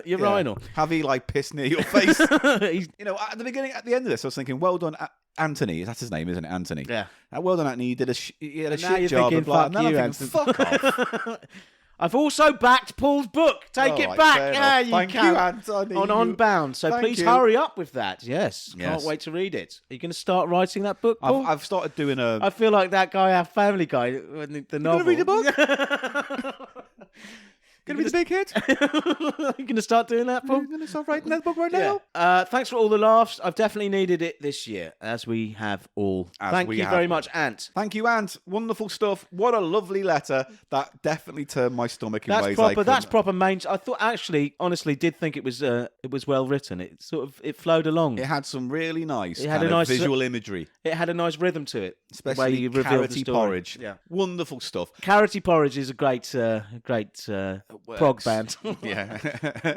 your urinal. Have he like pissed near your face? He's- You know, at the end of this, I was thinking, well done, Anthony. That's his name, isn't it, Anthony? Yeah. Well done, Anthony. He had a now shit you're job. thinking, and then fuck you, I'm thinking, fuck off. I've also backed Paul's book. Take All it right, back. fair Yeah, enough. you Thank can. you, Anthony. On Unbound. So Thank please you. hurry up with that. Yes. Yes. Can't wait to read it. Are you going to start writing that book, Paul? I've started doing a. I feel like that guy, our Family Guy, the novel. read a book? Gonna be the big hit. You going to start doing that, Paul? I'm gonna start writing that book right now. Thanks for all the laughs. I've definitely needed it this year, as we have all. Thank you very much, Ant. Thank you, Ant. Wonderful stuff. What a lovely letter. That definitely turned my stomach in That's ways proper. I That's couldn't- proper main. I thought, actually, honestly, did think it was well written. It sort of flowed along. It had some really nice, It had kind a of nice visual imagery, It had a nice rhythm to it, the way especially you revealed the carroty story. porridge. Yeah, Wonderful stuff. Carroty Porridge is a great prog band. Yeah.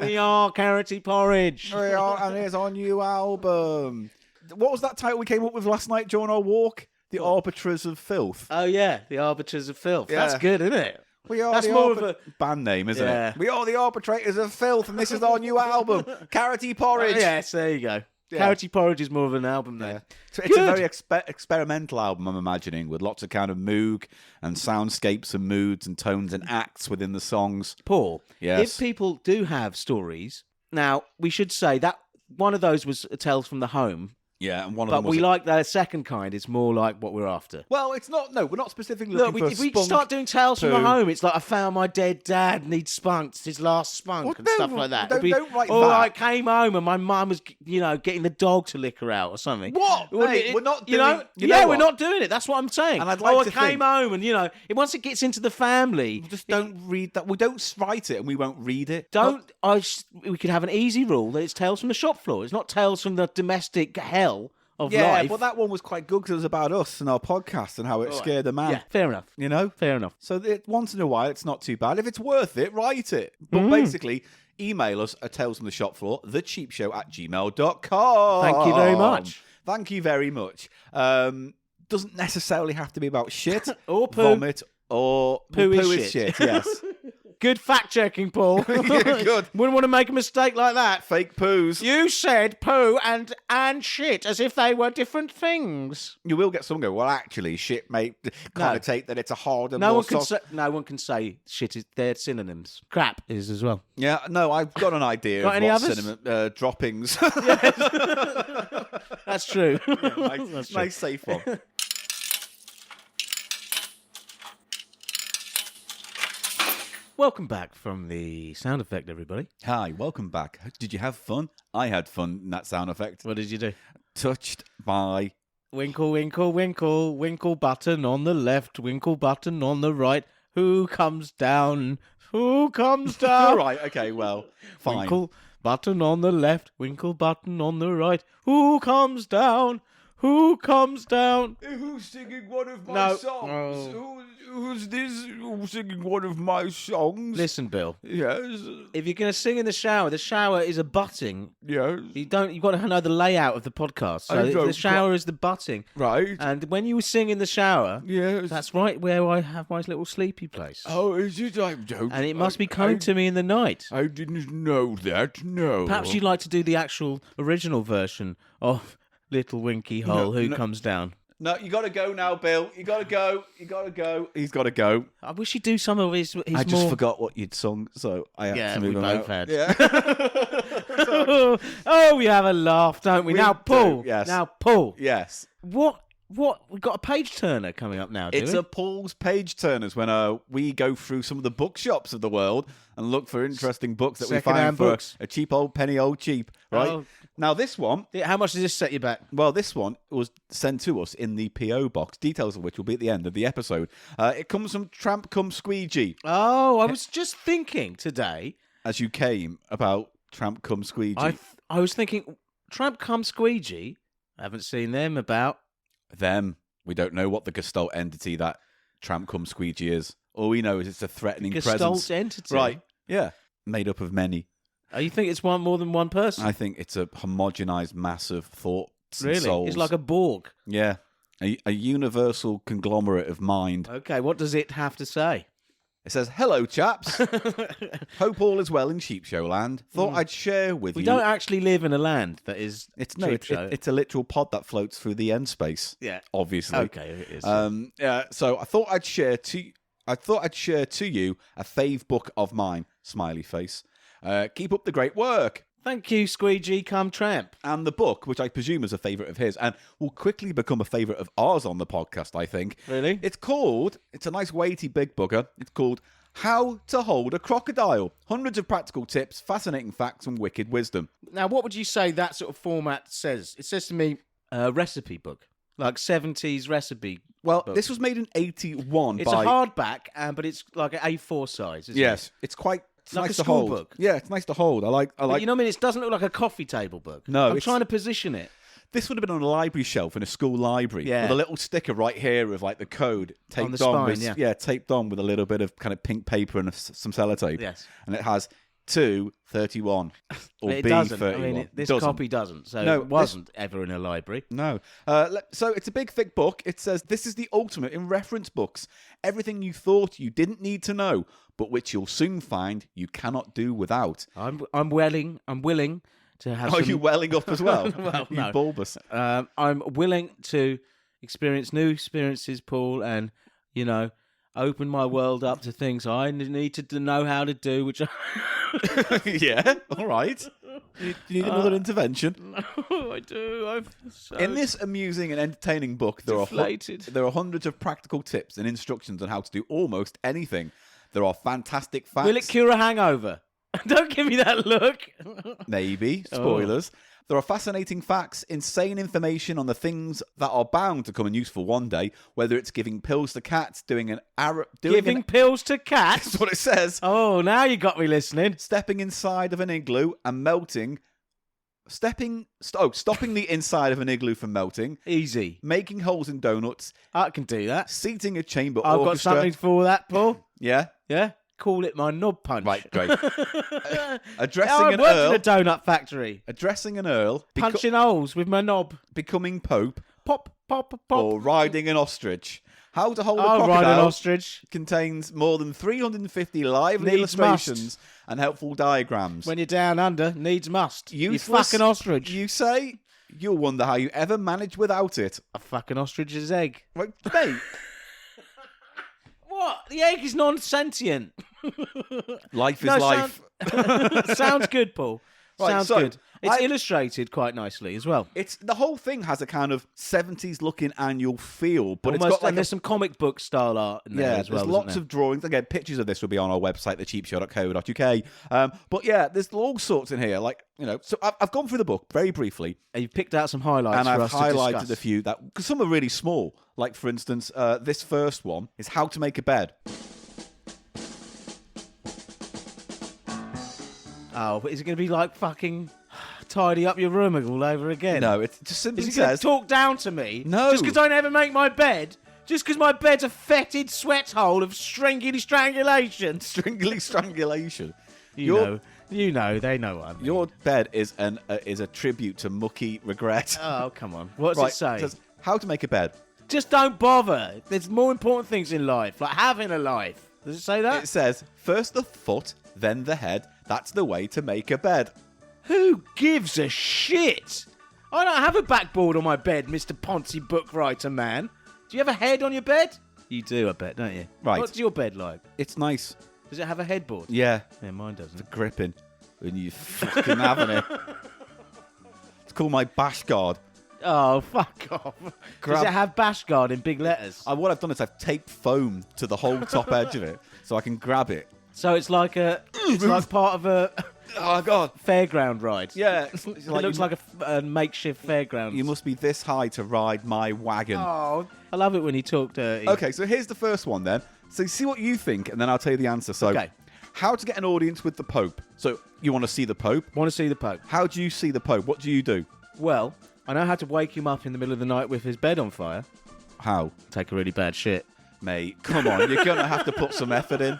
We are Carroty Porridge. And here's our new album. What was that title we came up with last night during our walk? The Arbiters of Filth. Oh yeah, the Arbiters of Filth. Yeah. That's good, isn't it? We are That's the more of a band name, isn't Yeah. it? We are the Arbitrators of Filth, and this is our new album, Carroty Porridge. yes, there you go. Yeah. Carroty Porridge is more of an album name. So it's a Good. very experimental album, I'm imagining, with lots of kind of moog and soundscapes and moods and tones and acts within the songs. Paul, Yes. if people do have stories, now we should say that one of those was Tales from the Home, Yeah, and one of but them was... we like that second kind. It's more like what we're after. Well, it's not... No, we're not specifically Look, looking for if we spunk. start doing Tales from the poo. Home, it's like I found my dead dad and he'd spunked his last spunk Well, and stuff no, like that. don't- It'd be, don't write or that. I came home and my mum was, getting the dog to lick her out or something. What? Well, Mate, we're not you doing- know, you know yeah, what? we're not doing it. That's what I'm saying. And I'd like I to came think- home and, once it gets into the family, Just don't read that. We don't write it and we won't read it. we could have an easy rule that it's Tales from the shop floor. It's not Tales from the domestic hell of Yeah, life. but that one was quite good because it was about us and our podcast and how it scared the man. Yeah, fair enough. You know? Fair enough. So once in a while, it's not too bad. If it's worth it, write it. But basically, email us at Tales from the Shop Floor, thecheapshow@gmail.com. Thank you very much. Thank you very much. Doesn't necessarily have to be about shit Or poo. vomit or Poo is is shit. shit. Yes. Good fact checking, Paul. Yeah, good. Wouldn't want to make a mistake like that. Fake poos. You said poo and shit as if they were different things. You will get someone go, well, actually, shit may connotate that it's a hard and No more one can soft... say. No one can say shit is. They're synonyms. Crap is as well. Yeah, no, I've got an idea Got of any what others? cinema droppings. That's true. Nice safe one. Welcome back from the sound effect, everybody. Hi, welcome back. Did you have fun? I had fun in that sound effect. What did you do? Touched by... Winkle, winkle, winkle, winkle button on the left, winkle button on the right. Who comes down? Who comes down? All right, okay, well, fine. Winkle button on the left, winkle button on the right. Who comes down? Who comes down? Who's singing one of my No. songs? Oh. Who's this? Who's singing one of my songs? Listen, Bill. Yes. If you're going to sing in the shower is a butting. Yes. You've got to know the layout of the podcast. So I don't- the shower is the butting. Right. And when you sing in the shower, Yes. that's right where I have my little sleepy place. Oh, is it? I don't... And it must be coming to me in the night. I didn't know that, no. Perhaps you'd like to do the actual original version of Little Winky Hole Who Comes Down. No, you got to go now, Bill. You got to go. You got to go. He's got to go. I wish he'd do some of his I just more... forgot what you'd sung, so I had Yeah, to move we on both out. had. Yeah. Oh, we have a laugh, don't we? We Now, Paul. do, yes. Now, Paul. Yes. What? We've got a page turner coming up now, do It's we? a Paul's page turners when we go through some of the bookshops of the world and look for interesting books that we Second-hand find for books. a cheap old penny old cheap, right? Oh. Now this one, How much does this set you back? well, this one was sent to us in the PO box, details of which will be at the end of the episode. It comes from Tramp Come Squeegee, Oh, I was just thinking today. as you came about Tramp Come Squeegee. I was thinking, Tramp Come Squeegee. I haven't seen them about. Them. We don't know what the Gestalt entity that Tramp Come Squeegee is. All we know is it's a threatening Gestalt presence. entity. Right. Yeah. Made up of many. Oh, you think it's more than one person? I think it's a homogenized mass of thoughts and Really? souls. It's like a Borg. Yeah. A universal conglomerate of mind. Okay, what does it have to say? It says, "Hello, chaps. Hope all is well in Sheep Show Land. Thought I'd share with We you." don't actually live in a land that is It's Sheep a literal pod that floats through the end space. Yeah. Obviously. Okay, it is. Yeah. So I thought I'd share to you a fave book of mine. Smiley face. Keep up the great work. Thank you, Squeegee Come Tramp. And the book, which I presume is a favourite of his, and will quickly become a favourite of ours on the podcast, I think. Really? It's a nice weighty big bugger. It's called How to Hold a Crocodile. Hundreds of practical tips, fascinating facts, and wicked wisdom. Now, what would you say that sort of format says? It says to me, a recipe book. Like 70s recipe Well, book. this was made in 81 It's by... a hardback, but it's like an A4 size, isn't it? Yes, it's quite... It's like nice a to hold. school book. Yeah, it's nice to hold. I like. But you know what I mean? It doesn't look like a coffee table book. No, I'm it's- trying to position it. This would have been on a library shelf in a school library Yeah. with a little sticker right here of like the code taped On the spine, with, yeah. taped on with a little bit of kind of pink paper and some sellotape. Yes. And it has 231 or It B doesn't. 31. I mean, this Doesn't. copy doesn't. So No, it wasn't ever in a library. No. So it's a big, thick book. It says, "This is the ultimate in reference books. Everything you thought you didn't need to know, but which you'll soon find you cannot do without." I'm willing to have Are some... you welling up as well? Well, you no. bulbous. I'm willing to experience new experiences, Paul, and, you know, open my world up to things I need to know how to do, which I... Yeah, all right. You need another intervention. No, I do. I'm so In this amusing and entertaining book, there deflated. there are hundreds of practical tips and instructions on how to do almost anything. There are fantastic facts. Will it cure a hangover? Don't give me that look. Maybe. Spoilers. There are fascinating facts, insane information on the things that are bound to come in useful one day, whether it's giving pills to cats, Giving pills to cats? That's what it says. Oh, now you got me listening. Stepping inside of an igloo and melting. Stopping the inside of an igloo from melting. Easy. Making holes in donuts. I can do that. Seating a chamber I've got orchestra. something for that, Paul. Yeah? Yeah? Call it my knob punch. Right, great. Addressing I an worked earl. in a donut factory. Addressing an earl. Punching holes with my knob. Becoming pope. Pop, pop, pop. Or riding an ostrich. How to hold a I'll crocodile. ride an ostrich. Contains more than 350 lively Needs illustrations must. and helpful diagrams. When you're down under, needs must. You Useless, fucking ostrich. You say? You'll wonder how you ever managed without it. A fucking ostrich's egg. Right, mate. What? The egg is non-sentient. Life is No, life. Sounds good, Paul. Right, Sounds so good. It's I- illustrated quite nicely as well. It's the whole thing has a kind of 70s looking annual feel, but Almost, it's got like and there's some comic book style art in there as well. there's lots of drawings. Again, pictures of this will be on our website, thecheapshow.co.uk. But yeah, there's all sorts in here. Like, you know, so I've gone through the book very briefly, And you've picked out some highlights and for I've us to highlighted discuss. a few that, because some are really small. Like, for instance, this first one is how to make a bed. Oh, but is it going to be like fucking tidy up your room all over again? No, it just simply Is it going to says talk down to me? No. Just because I never make my bed? Just because my bed's a fetid sweat hole of stringly strangulation? stringly strangulation. You know, they know what I mean. Your bed is a tribute to mucky regret. Oh, come on. What's Right, it say? says, how to make a bed. Just don't bother. There's more important things in life, like having a life. Does it say that? It says, first the foot, then the head. That's the way to make a bed. Who gives a shit? I don't have a backboard on my bed, Mr. Ponzi book writer man. Do you have a head on your bed? You do, I bet, don't you? Right. What's your bed like? It's nice. Does it have a headboard? Yeah. Yeah, mine doesn't. Gripping. When you fucking having it. It's called my bash guard. Oh, fuck off. Does it have Bashguard in big letters? What I've done is I've taped foam to the whole top edge of it so I can grab it. So it's like part of a Oh, God. fairground ride. Yeah. It looks like a makeshift fairground. You must be this high to ride my wagon. Oh, I love it when you talk dirty. Okay, so here's the first one then. So see what you think, and then I'll tell you the answer. So, Okay. how to get an audience with the Pope. So, you want to see the Pope? Want to see the Pope? How do you see the Pope? What do you do? Well, I know how to wake him up in the middle of the night with his bed on fire. How? Take a really bad shit. Mate, come on. You're going to have to put some effort in.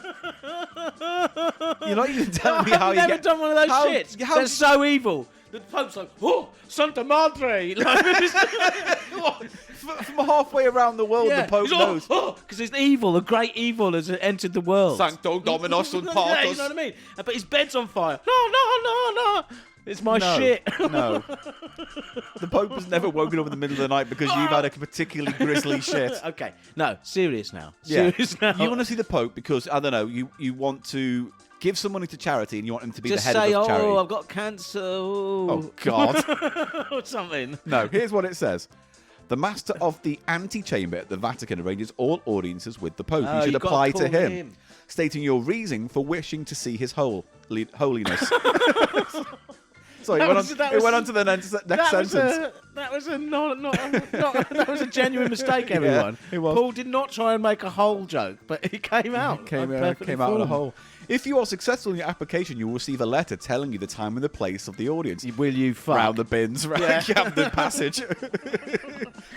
You're not even telling me how I've you never get... done one of those how- shits. how- They're so evil. The Pope's like, oh, Santa Madre. From halfway around the world, the Pope knows. Because it's evil, the great evil has entered the world. Sancto Dominus und Yeah, Patus. you know what I mean? But his bed's on fire. No. It's my shit. No. The Pope has never woken up in the middle of the night because you've had a particularly grisly shit. Okay. No, serious now. Yeah. Serious now. You want to see the Pope because, I don't know, you want to give some money to charity and you want him to be Just the head say, of the charity. I've got cancer. Oh, God. Or something. No, here's what it says. The master of the antechamber at the Vatican arranges all audiences with the Pope. You should you've got apply to to call him, stating your reason for wishing to see his holiness. Sorry, it went on to the next sentence. That was a genuine mistake, everyone. Yeah, it was. Paul did not try and make a whole joke, but it came out. Came out of the hole. If you are successful in your application, you will receive a letter telling you the time and the place of the audience. Will you fuck? Round the bins, right? Yeah. Camden Passage.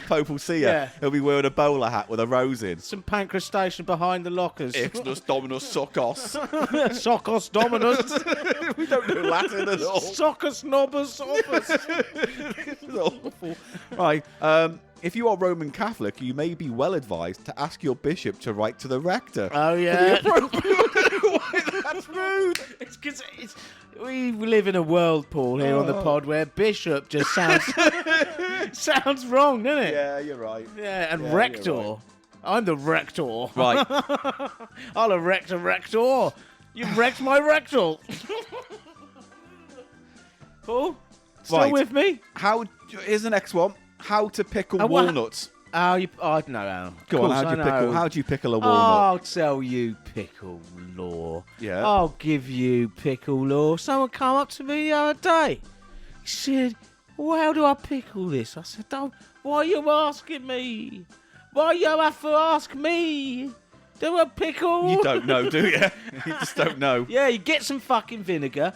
Pope will see you. Yeah. He'll be wearing a bowler hat with a rose in. Some pancreastation behind the lockers. Ixnus Dominus Succos. Soccos Dominus. We don't know Latin at all. Soccos Nobus Opus. It's awful. Right. If you are Roman Catholic, you may be well advised to ask your bishop to write to the rector. Oh, yeah. Why, that's rude. It's because we live in a world, Paul, here on the pod where bishop just sounds sounds wrong, doesn't it? Yeah, you're right. Yeah, and Yeah, rector. you're right. I'm the rector. Right. I'll erect a rector. You've wrecked my rectal. Paul, still Right. with me? Here's the next one. How to pickle what- walnuts. Oh, I know. Al. Go on, how do you pickle a walnut? I'll tell you pickle law. Yeah. I'll give you pickle law. Someone come up to me the other day. He said, well, how do I pickle this? I said, why are you asking me? Why you have to ask me? Do I pickle? You don't know, do you? You just don't know. Yeah, you get some fucking vinegar,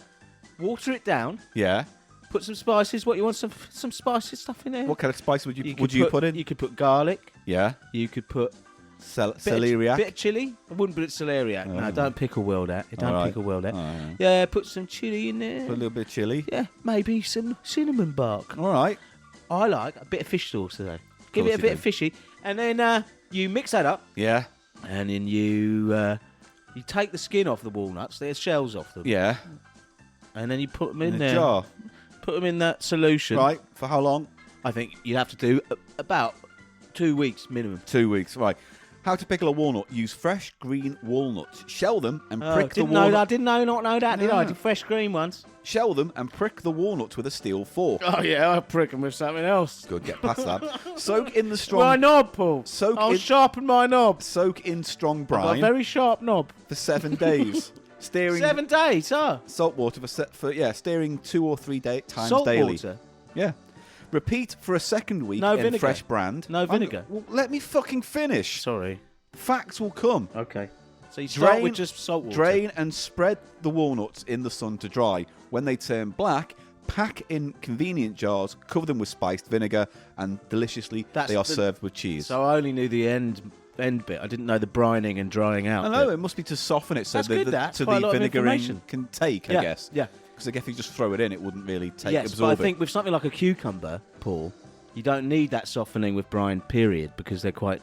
water it down, Yeah. put some spices. What, you want some spicy stuff in there? What kind of spice would you could put in? You could put garlic. Yeah. You could put Celeriac. bit of chili. I wouldn't put celeriac. No, don't pickle well that. Don't Alright. pickle well that. Alright. Yeah, put some chili in there. Put a little bit of chili. Yeah, maybe some cinnamon bark. All right. I like a bit of fish sauce today. Give course it a you bit do. of fishy, and then you mix that up, Yeah. and then you take the skin off the walnuts. There's shells off them. Yeah. And then you put them in In a there. jar. Put them in that solution. Right. For how long? I think you have to do about 2 weeks minimum. 2 weeks. Right. How to pickle a walnut. Use fresh green walnuts. Shell them and prick the Didn't walnut. know that. Didn't know that. Did I? No. Did fresh green ones. Shell them and prick the walnuts with a steel fork. Oh yeah, I'll prick them with something else. Good, get past that. Soak in the strong. My knob, Paul. Soak I'll in- sharpen my knob. Soak in strong I've got a brine very sharp knob. for 7 days. Steering 7 days, huh? salt water steering 2 or 3 times Salt daily. water. Yeah. Repeat for a second week No in vinegar. fresh brand. No vinegar. Well, let me fucking finish. Sorry. Facts will come. Okay. So you start Drain, with just salt water. drain and spread the walnuts in the sun to dry. When they turn black, pack in convenient jars, cover them with spiced vinegar, and deliciously they are served with cheese. So I only knew the end bit. I didn't know the brining and drying out. I know, bit. it must be to soften it so That's good, that. so Quite a the lot of vinegaring information. can take, Yeah, I guess. yeah. Because I guess if you just throw it in, it wouldn't really Yes, absorb but I think with something like a cucumber, Paul, you don't need that softening with brine, period, because they've got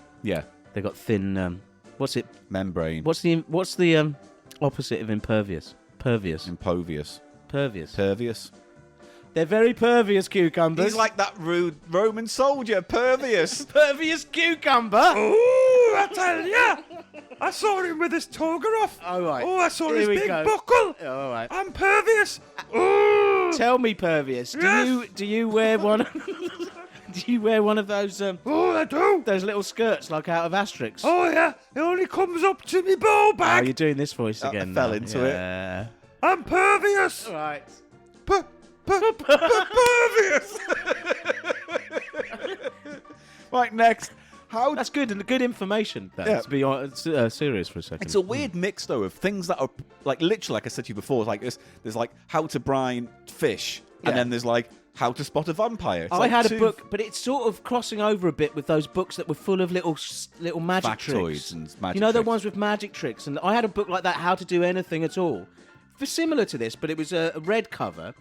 thin. What's it? membrane. What's the opposite of impervious? Pervious. Impervious. Pervious. Pervious. They're very pervious cucumbers. He's like that rude Roman soldier, pervious. pervious cucumber. Ooh, I tell ya! I saw him with his toga off. All right. Oh, I saw Here his we big go. buckle. All right. I'm pervious. Ooh. Tell me, pervious. Yes. Do you wear one? Do you wear one of those Oh, I do. those little skirts like out of Asterix? Oh, yeah. It only comes up to me ball Oh, bag. you're doing this voice I again. fell now. into it. Yeah. I'm pervious. All right. Pervious. Right, next. How That's good and good information. Though, Yeah. To be serious for a second. It's a weird mix, though, of things that are like literally, like I said to you before, like this. There's like how to brine fish, Yeah. and then there's like how to spot a vampire. It's I like had a two book, but it's sort of crossing over a bit with those books that were full of little magic factoids tricks. and magic You know, the tricks. ones with magic tricks. And I had a book like that, How to Do Anything at All. Similar to this, but it was a red cover.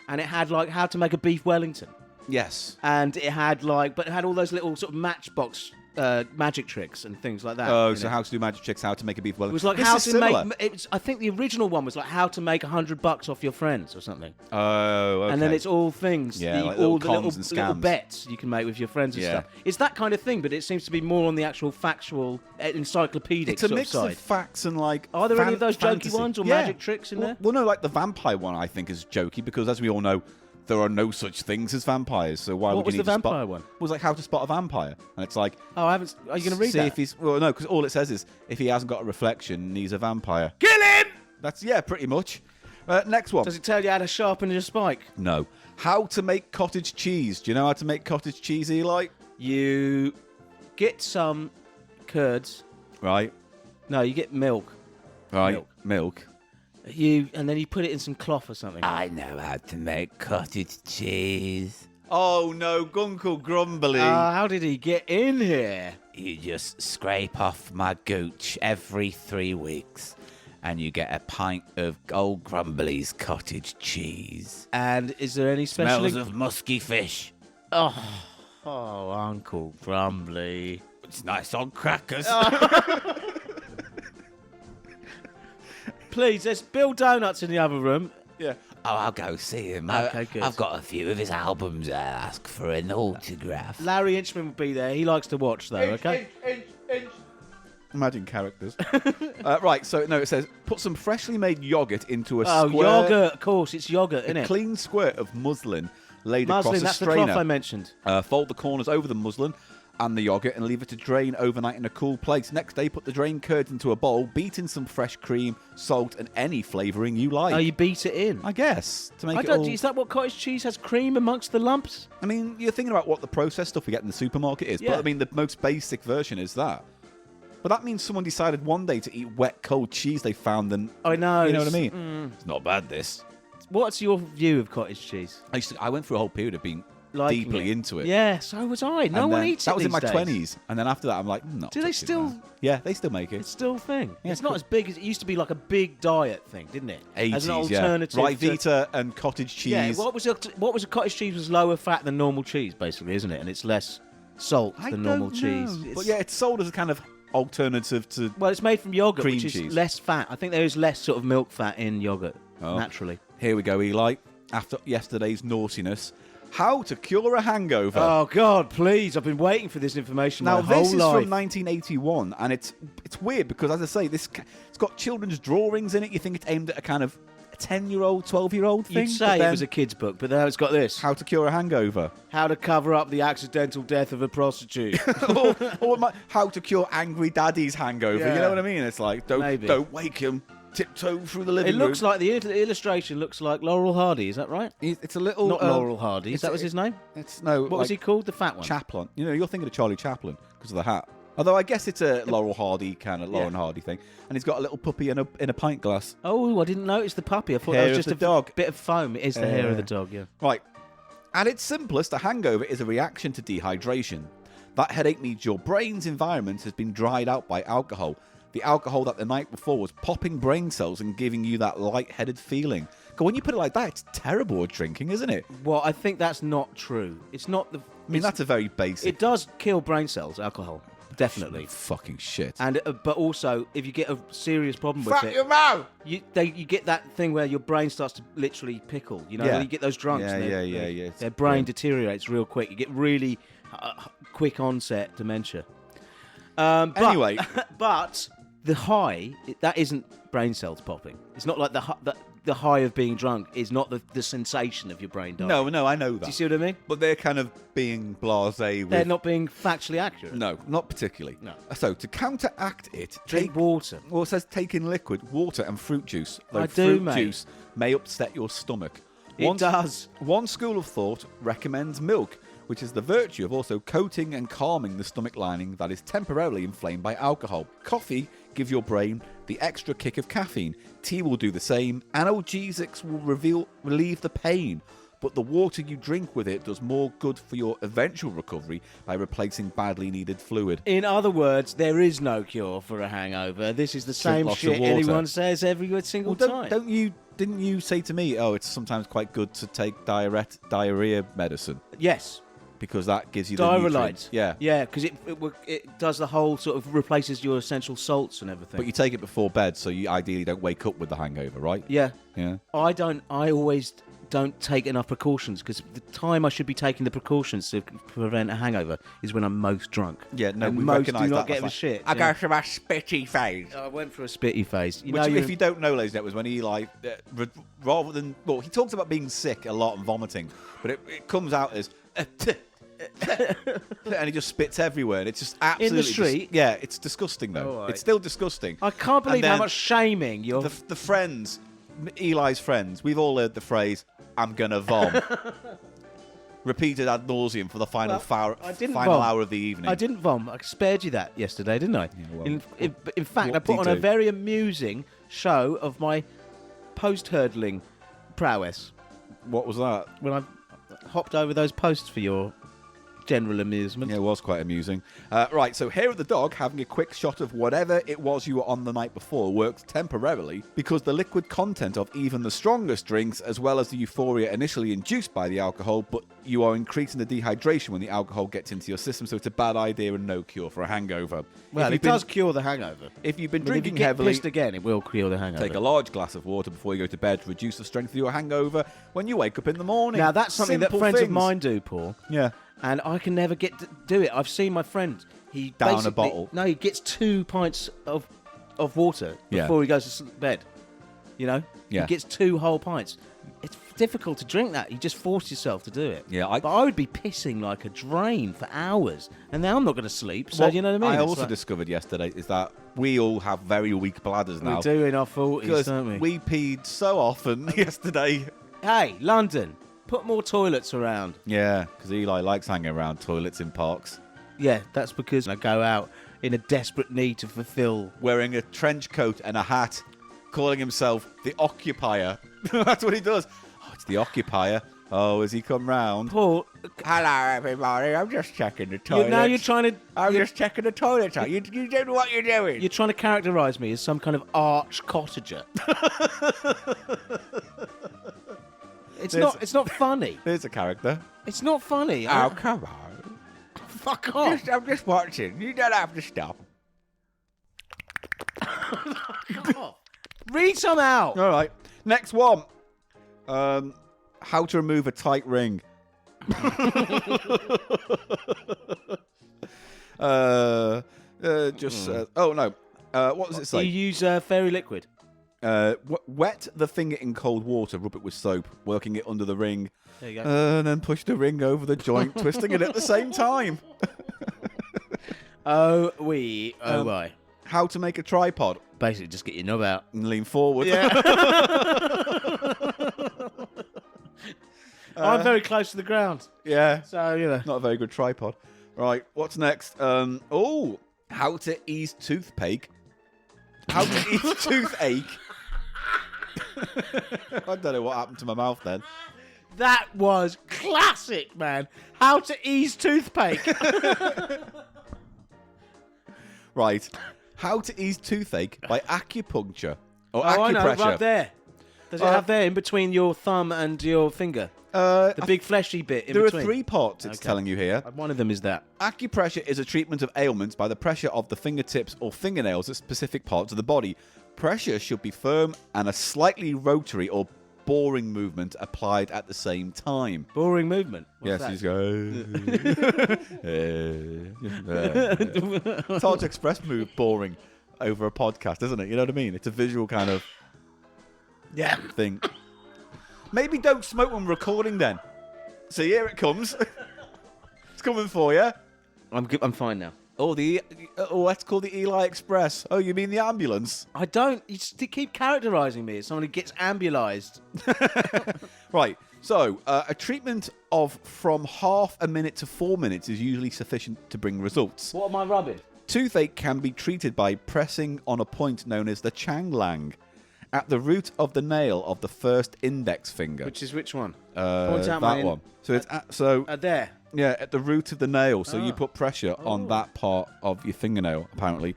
and it had like how to make a beef Wellington, Yes. and it had but it had all those little sort of matchbox magic tricks and things like that. Oh, in so it. how to do magic tricks, how to make a beef Wellington. It was like this how is to similar. make. I think the original one was like how to make $100 off your friends or something. Oh, okay. And then it's all things, Yeah, like all little the cons and little scams. bets you can make with your friends and Yeah. stuff. It's that kind of thing, but it seems to be more on the actual factual, encyclopedic It's a sort mix of of side. facts and like. Are there any of those fantasy. jokey ones or Yeah. magic tricks in there? Well, no, like the vampire one, I think is jokey because, as we all know, there are no such things as vampires. So why What would you was the need to vampire spot? one? It was like how to spot a vampire, and it's like. Oh, I haven't. Are you going to read see that? if he's well, no, because all it says is if he hasn't got a reflection, he's a vampire. Kill him! That's pretty much. Next one. Does it tell you how to sharpen your spike? No. How to make cottage cheese? Do you know how to make cottage cheese, Eli? You get some curds. Right. No, you get milk. Right. Milk. And then you put it in some cloth or something. I know how to make cottage cheese. Oh no, Gunkle Grumbly. How did he get in here? You just scrape off my gooch every 3 weeks, and you get a pint of Old Grumbly's cottage cheese. And is there any special? Smells of musky fish. Oh, Uncle Grumbly. It's nice on crackers. Please, there's Bill Donuts in the other room. Yeah. Oh, I'll go see him. Okay, good. I've got a few of his albums. I'll ask for an autograph. Larry Inchman will be there. He likes to watch, though, okay? Imagine characters. Right, so no, it says put some freshly made yogurt into a Oh, square, yogurt, of course. It's yogurt, isn't a it? clean squirt of muslin laid Muslin, across a that's the strainer. cloth I mentioned. Fold the corners over the muslin and the yogurt and leave it to drain overnight in a cool place. Next day, put the drained curds into a bowl, beat in some fresh cream, salt, and any flavouring you like. Oh, you beat it in. I guess to make I it don't. all... Is that what cottage cheese has cream amongst the lumps? I mean, you're thinking about what the processed stuff we get in the supermarket is, Yeah. but I mean, the most basic version is that. But that means someone decided one day to eat wet, cold cheese they found, and I know. you know what I mean. It's not bad. This. What's your view of cottage cheese? I went through a whole period of being Liking deeply it? into it. Yeah, so was I. No And one then- eats that it was in my these days. 20s, and then after that, I'm like, not. Do they touching still? that. Yeah, they still make it. It's still a thing. Yeah, it's not cool. as big as it used to be. Like a big diet thing, didn't it? 80s, as an alternative. yeah. to- Rivita and cottage cheese. Yeah. What was a cottage cheese was lower fat than normal cheese, basically, isn't it? And it's less salt I than normal don't cheese. know. It's- But yeah, it's sold as a kind of alternative to. Well, it's made from yogurt, Cream which is cheese. less fat. I think there is less sort of milk fat in yogurt Oh. naturally. Here we go, Eli. After yesterday's naughtiness, how to cure a hangover. Oh God, please! I've been waiting for this information Now my whole this is life. from 1981, and it's weird because, as I say, it's got children's drawings in it. You think it's aimed at a kind of 10-year-old, 12-year-old thing. You'd but say it then was a kid's book, but now it's got this: how to cure a hangover, how to cover up the accidental death of a prostitute. or how to cure angry daddy's hangover. You Yeah. know what I mean? It's like Maybe. don't wake him. Tiptoe through the living It room. looks like the illustration looks like Laurel Hardy. Is that right? It's a little Not Laurel Hardy. it's- That was his name. It's no. What was he called? The fat one. Chaplin. You know, you're thinking of Charlie Chaplin because of the hat. Although I guess it's a Laurel Hardy kind of Lauren Hardy thing, and he's got a little puppy in a pint glass. Oh, I didn't notice the puppy. I thought Hair that was of just the a dog. bit of foam. It is the hair of the dog. Yeah. Right. At its simplest, a hangover is a reaction to dehydration. That headache means your brain's environment has been dried out by alcohol. The alcohol that the night before was popping brain cells and giving you that lightheaded feeling. Because when you put it like that, it's terrible at drinking, isn't it? Well, I think that's not true. It's not the. I mean, that's a very basic. It does kill brain cells. Alcohol, definitely. Fucking shit. And but also, if you get a serious problem with Fuck it, your mouth! you get that thing where your brain starts to literally pickle. You know, Yeah. you get those drunks. Yeah, and yeah. It's Their brain grim. deteriorates real quick. You get really quick onset dementia. Anyway. But the high that isn't brain cells popping. It's not like the high of being drunk is not the sensation of your brain dying. No, I know that. Do you see what I mean? But they're kind of being blasé with... They're not being factually accurate. No, not particularly. No. So, to counteract it, Drink water. Well, it says take in liquid, water and fruit juice. Though I do, fruit mate. juice may upset your stomach. It does. One school of thought recommends milk, which is the virtue of also coating and calming the stomach lining that is temporarily inflamed by alcohol. Coffee gives your brain the extra kick of caffeine. Tea will do the same. Analgesics will relieve the pain. but the water you drink with it does more good for your eventual recovery by replacing badly needed fluid. In other words, there is no cure for a hangover. This is the same lots of shit water. anyone says every single time. Didn't you say to me, it's sometimes quite good to take diarrhea medicine? Yes. Because that gives you the nutrients. Yeah. Yeah, because it does the whole sort of replaces your essential salts and everything. But you take it before bed, so you ideally don't wake up with the hangover, right? Yeah. Yeah. I always don't take enough precautions because the time I should be taking the precautions to prevent a hangover is when I'm most drunk. Yeah, no, and we most recognise do not that. get a shit. I go through my spitty phase. I went through a spitty phase. Which, if you don't know, ladies and gentlemen, was when Eli, rather than... Well, he talks about being sick a lot and vomiting, but it comes out as... and he just spits everywhere, and it's just absolutely... In the street? It's disgusting, though. Right. It's still disgusting. I can't believe how much shaming you're... The friends, Eli's friends, we've all heard the phrase, I'm gonna vom. Repeated ad nauseum for the final hour of the evening. I didn't vom. I spared you that yesterday, didn't I? Yeah, well, in fact, I put on a very amusing show of my post-hurdling prowess. What was that? When I hopped over those posts for your general amusement. Yeah, it was quite amusing. Right, so Hair of the Dog, having a quick shot of whatever it was you were on the night before, works temporarily because the liquid content of even the strongest drinks, as well as the euphoria initially induced by the alcohol, but you are increasing the dehydration when the alcohol gets into your system, so it's a bad idea and no cure for a hangover. Well, it does cure the hangover. If you've been drinking if you get heavily... pissed again, it will cure the hangover. Take a large glass of water before you go to bed to reduce the strength of your hangover when you wake up in the morning. Now, that's something that friends of mine do, Paul. Yeah. And I can never get to do it. I've seen my friend. He down a bottle. No, he gets 2 pints of water before he goes to bed. You know? Yeah. He gets 2 whole pints. It's difficult to drink that. You just force yourself to do it. Yeah, but I would be pissing like a drain for hours, and now I'm not going to sleep. So you know what I mean? I also discovered yesterday is that we all have very weak bladders now. We do in our 40s, don't we? We peed so often yesterday. Hey, London, put more toilets around. Yeah, because Eli likes hanging around toilets in parks. Yeah, that's because I go out in a desperate need to fulfill... Wearing a trench coat and a hat, calling himself the Occupier. That's what he does. Oh, it's the Occupier. Oh, has he come round? Paul... Hello, everybody. I'm just checking the toilet. Now you're trying to... I'm just checking the toilet. You don't know what you're doing. You're trying to characterise me as some kind of arch cottager. It's not funny. There's a character. It's not funny. Oh, come on. Fuck off. I'm just watching. You don't have to stop. Fuck off. Read some out. All right. Next one. How to remove a tight ring. Oh, no. What does it say? You use fairy liquid. Wet the finger in cold water, rub it with soap, working it under the ring, There you go. and then push the ring over the joint, twisting it at the same time. Why? How to make a tripod. Basically, just get your knob out. And lean forward. Yeah. I'm very close to the ground. Yeah. So, you know. Not a very good tripod. Right, what's next? How to ease toothache. How to ease toothache. I don't know what happened to my mouth then. That was classic, man. How to ease toothache. Right. How to ease toothache by acupuncture. Or I know, acupressure. right there. Does it have there in between your thumb and your finger? The big fleshy bit in between. There are 3 parts it's telling you here. One of them is that. Acupressure is a treatment of ailments by the pressure of the fingertips or fingernails at specific parts of the body. Pressure should be firm and a slightly rotary or boring movement applied at the same time. Boring movement? Yes, you just go... It's hard to express boring over a podcast, isn't it? You know what I mean? It's a visual kind of thing. Maybe don't smoke when recording then. So here it comes. It's coming for you. I'm fine now. Oh, that's called the Eli Express. Oh, you mean the ambulance? I don't. You just keep characterising me as someone who gets ambulized. Right. So, a treatment of from half a minute to 4 minutes is usually sufficient to bring results. What am I rubbing? Toothache can be treated by pressing on a point known as the Chang Lang. at the root of the nail of the first index finger. Which one? That mine. one. So it's There. yeah, at the root of the nail. So you put pressure on that part of your fingernail, apparently.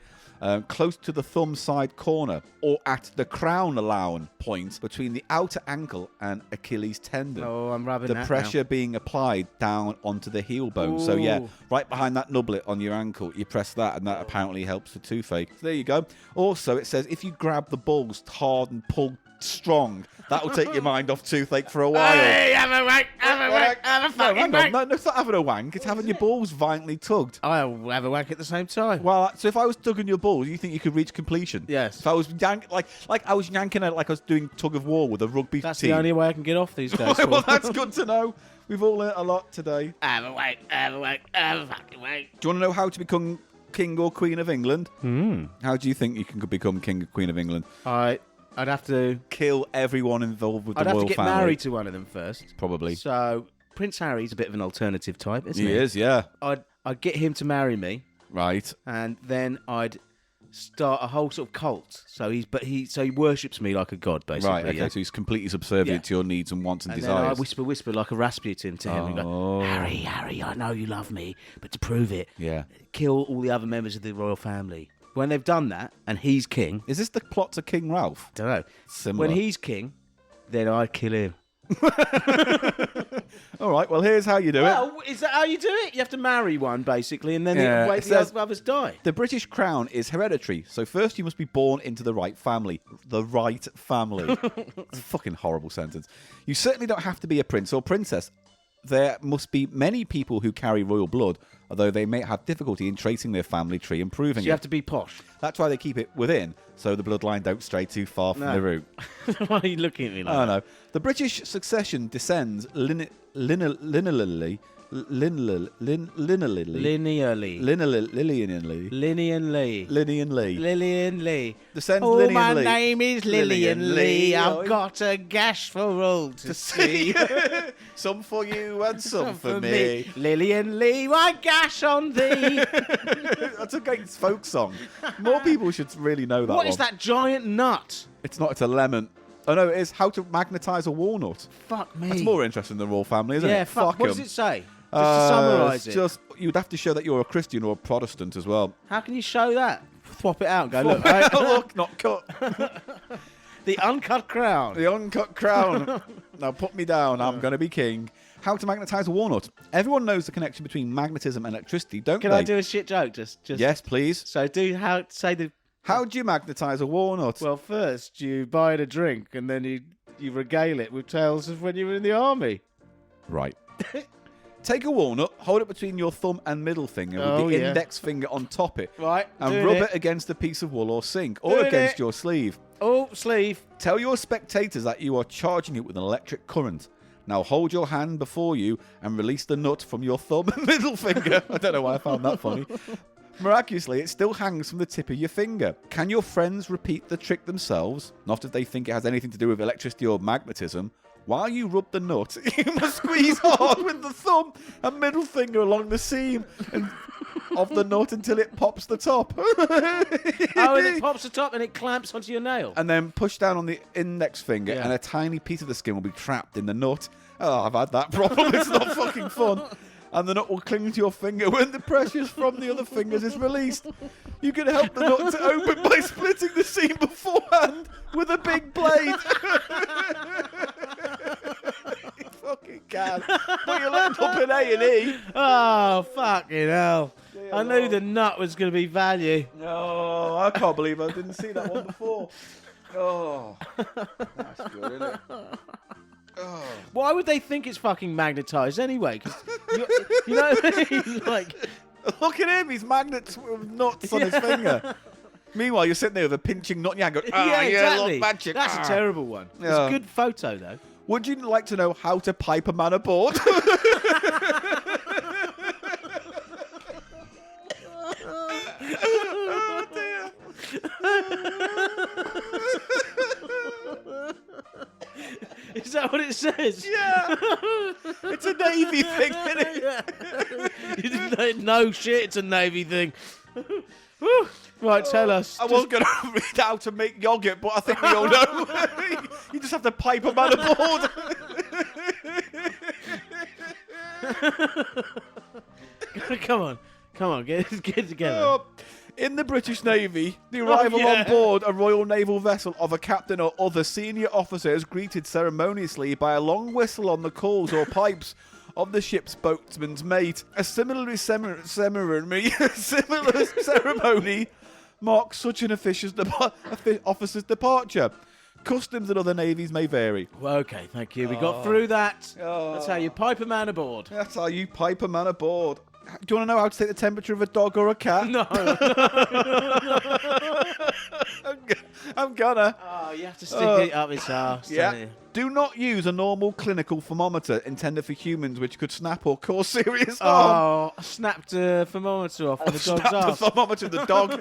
Close to the thumb side corner, or at the crown allowance point between the outer ankle and Achilles tendon. Oh, I'm rubbing the that pressure now. being applied down onto the heel bone. So yeah, Ooh. right behind that nublet on your ankle, you press that, and that apparently helps the toothache. So there you go. Also, it says if you grab the balls hard and pull strong, that will take your mind off toothache for a while. Hey, have a wank, have a wank, have a No, fucking hang on. wank. No, it's not having a wank. It's having your balls violently tugged. I'll have a wank at the same time. Well, so if I was tugging your balls, you think you could reach completion? Yes. If I was like I was yanking it like I was doing tug of war with a rugby That's team. the only way I can get off these days. Well, that's good to know. We've all learnt a lot today. Have a wank, have a wank, have a fucking wank. Do you want to know how to become King or Queen of England? How do you think you can become King or Queen of England? I'd have to. Kill everyone involved with I'd the have royal to get family. married to one of them first. Probably. So Prince Harry's a bit of an alternative type, isn't He he? is, yeah. I'd get him to marry me, Right. and then I'd start a whole sort of cult. So he worships me like a god, basically. Right, okay, yeah? so he's completely subservient to your needs and wants and And then I desires. whisper like a Rasputin to him and go, Harry, I know you love me, but to prove it, Yeah. kill all the other members of the royal family. When they've done that, and he's king, Is this the plot to King Ralph? don't know. Similar. When he's king, then I kill him. All right, well, here's how you do it. Well, is that how you do it? You have to marry one, basically, and then Yeah, wait it the says- others die. The British crown is hereditary, so first you must be born into the right family. The right family. It's a fucking horrible sentence. You certainly don't have to be a prince or princess. There must be many people who carry royal blood, although they may have difficulty in tracing their family tree and proving So you it. have to be posh. That's why they keep it within, so the bloodline don't stray too far from No. the root. Why are you looking at me like I don't know. The British succession descends linearly. Linearly. Linearly. Lillian Lee. Descends Oh, my linearly. name is Lillian Lee. I've got a gash for all to see. Some for you and some for me. Lillian Lee, why gash on thee? That's a great folk song. More people should really know that What one. is that giant nut? It's not, it's a lemon. Oh no, it is how to magnetise a walnut. Fuck me. That's more interesting than royal family, isn't Yeah, it? fuck. What does 'em. it say? Just to summarise It's it. just, you'd have to show that you're a Christian or a Protestant as well. How can you show that? Swap it out and go, look, right? Look, not cut. The uncut crown. The uncut crown. Now put me down. I'm going to be king. How to magnetise a walnut. Everyone knows the connection between magnetism and electricity, don't Can they? I do a shit joke? Just Yes, please. So say the. How do you magnetise a walnut? Well, first you buy it a drink and then you regale it with tales of when you were in the army. Right. Take a walnut, hold it between your thumb and middle finger Oh, with the yeah. index finger on top it. Right. And doing rub it against a piece of wool or sink, or Doing against it. your sleeve. Oh, sleeve. Tell your spectators that you are charging it with an electric current. Now hold your hand before you and release the nut from your thumb and middle finger. I don't know why I found that funny. Miraculously, it still hangs from the tip of your finger. Can your friends repeat the trick themselves? Not if they think it has anything to do with electricity or magnetism. While you rub the nut, you must squeeze hard with the thumb and middle finger along the seam of the nut until it pops the top. Oh, and it pops the top and it clamps onto your nail. And then push down on the index finger, Yeah. and a tiny piece of the skin will be trapped in the nut. Oh, I've had that problem. It's not fucking fun. And the nut will cling to your finger when the pressure from the other fingers is released. You can help the nut to open by splitting the seam beforehand with a big blade. You fucking can. But you'll end up in A&E. Oh, fucking hell. Yeah, I knew well. the nut was going to be value. No, I can't believe I didn't see that one before. Oh, that's good, isn't it? Oh. Why would they think it's fucking magnetised anyway? 'Cause you know what I mean? Like, Look at him, he's magnets with nuts on his finger. Meanwhile, you're sitting there with a pinching nut in your hand going, yeah, exactly. look, magic. That's ah." a terrible one. It's Yeah. a good photo, though. Would you like to know how to pipe a man aboard? Oh, dear. Is that what it says? Yeah. It's a Navy thing, isn't it? No shit, it's a Navy thing. Right, tell us. I was going to read how to make yogurt, but I think we all know. You just have to pipe a man aboard. Come on, get it together. In the British Navy, the arrival on board a Royal Naval vessel of a captain or other senior officer is greeted ceremoniously by a long whistle on the calls or pipes of the ship's boatsman's mate. A similar ceremony marks such an officer's departure. Customs and other navies may vary. Well, okay, thank you. We got through that. That's how you pipe a man aboard. That's how you pipe a man aboard. Do you want to know how to take the temperature of a dog or a cat? No. I'm gonna. Oh, you have to stick it up its arse. Yeah. Don't you? Do not use a normal clinical thermometer intended for humans, which could snap or cause serious harm. Oh, I snapped a thermometer off of the dog's Snap the arse. thermometer of the dog.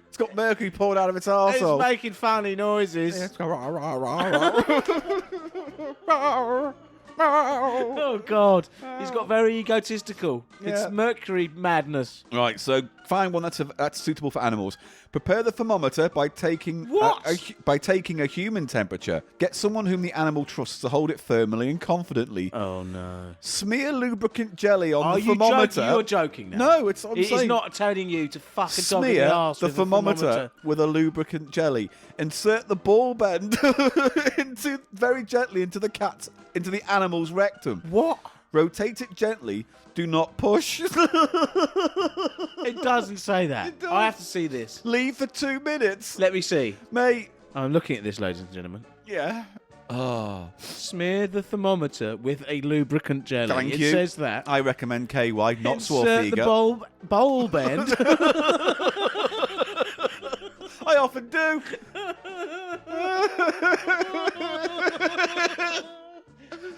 It's got mercury poured out of its arsehole. It's making funny noises. It's going rah, rah, rah, rah. Oh, God. He's got very egotistical. Yeah. It's mercury madness. Right, so find one that's suitable for animals. Prepare the thermometer by taking by taking a human temperature. Get someone whom the animal trusts to hold it firmly and confidently. Oh, no. Smear lubricant jelly on the you thermometer. You're joking now. No, it's what I'm He's saying. not telling you to fuck a dog in the Smear arse the with thermometer with a lubricant jelly. Insert the ball bend very gently into the animal's rectum. What? Rotate it gently. Do not push. It doesn't say that. It does. I have to see this. Leave for 2 minutes. Let me see. Mate. I'm looking at this, ladies and gentlemen. Yeah. Oh. Smear the thermometer with a lubricant jelly. Thank It you. says that. I recommend KY, not Insert the Swarfiga. bowl bend. I often do.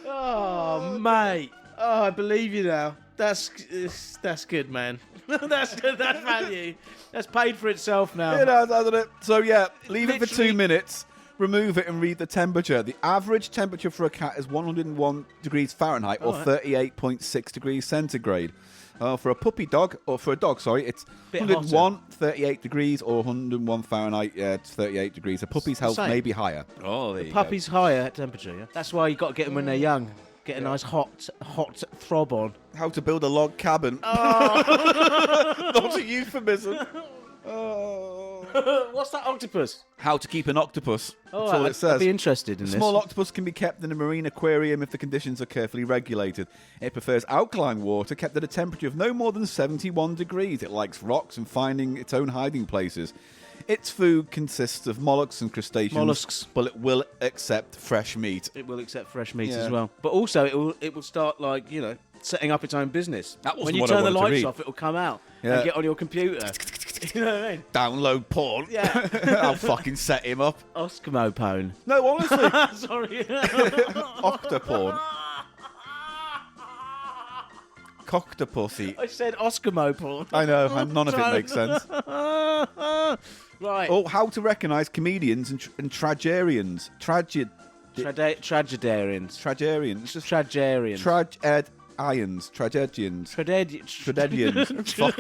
Oh, mate. Oh, I believe you now. That's good, man. That's good. That's value. That's paid for itself now. It has, hasn't it? So, yeah, leave it for 2 Literally- minutes. Remove it and read the temperature. The average temperature for a cat is 101 degrees Fahrenheit or 38.6 degrees centigrade. For a puppy dog, or for a dog, sorry, it's Bit 101, 38 degrees or 101 Fahrenheit, yeah, it's 38 degrees. A puppy's health Same. may be higher. Oh, there you Puppy's higher temperature, yeah? That's why you got to get them when they're young. Get a nice hot throb on. go. How to build a log cabin. Oh. Not a euphemism. Oh. What's that octopus? How to keep an octopus. That's Oh, all it I'd says. be interested in this. Small octopus can be kept in a marine aquarium if the conditions are carefully regulated. It prefers alkaline water kept at a temperature of no more than 71 degrees. It likes rocks and finding its own hiding places. Its food consists of mollusks and crustaceans. Mollusks. But it will accept fresh meat. It will accept fresh meat Yeah. as well. But also, it will start, like, you know, setting up its own business. That wasn't when you what I turn the wanted to lights read. off, it will come out Yeah. and get on your computer. You know what I mean? Download porn. Yeah. I'll fucking set him up. Oscamo pone. No, honestly. Sorry. Octoporn. Coctopussy. I said Oscamo porn. I know, and none of it makes sense. Right. Oh, how to recognise comedians and tragedians. Tragedarians. Tragedians. Tragedians. Tragedians. Tragedians. Tragedians. Fuck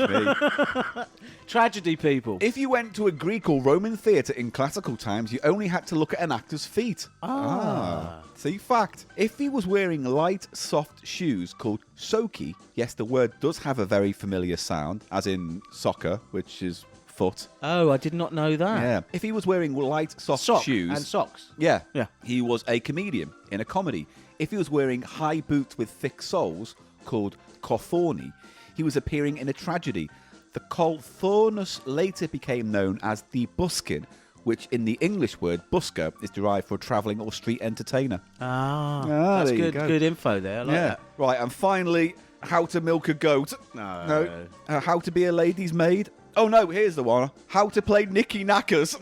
me. Tragedy people. If you went to a Greek or Roman theatre in classical times, you only had to look at an actor's feet. See, fact. If he was wearing light, soft shoes called soki, yes, the word does have a very familiar sound, as in soccer, which is foot. Oh, I did not know that. Yeah. If he was wearing light, soft Sock shoes. and socks. Yeah. Yeah. He was a comedian in a comedy. If he was wearing high boots with thick soles, called cothorni, he was appearing in a tragedy. The colthornus later became known as the buskin, which in the English word busker is derived for a travelling or street entertainer. That's there you good. go. Good info there. I like that. Right, and finally, how to milk a goat. No. How to be a lady's maid. Oh no, here's the one. How to play Nicky Knackers.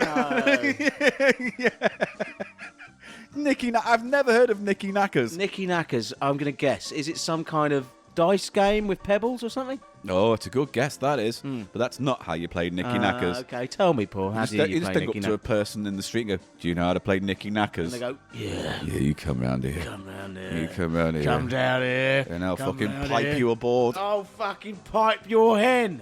I've never heard of Nicky Knackers. Nicky Knackers, I'm going to guess. Is it some kind of dice game with pebbles or something? Oh, it's a good guess, that is. But that's not how you played Nicky Knackers. Okay, tell me, Paul. How do you just play go Nicky up to a Knackers? person in the street and go, do you know how to play Nicky Knackers? And they go, yeah. Yeah, you come round here. Come round here. You come round here. Come down here. And I'll Come fucking round pipe here. you aboard. Oh, fucking pipe your hen.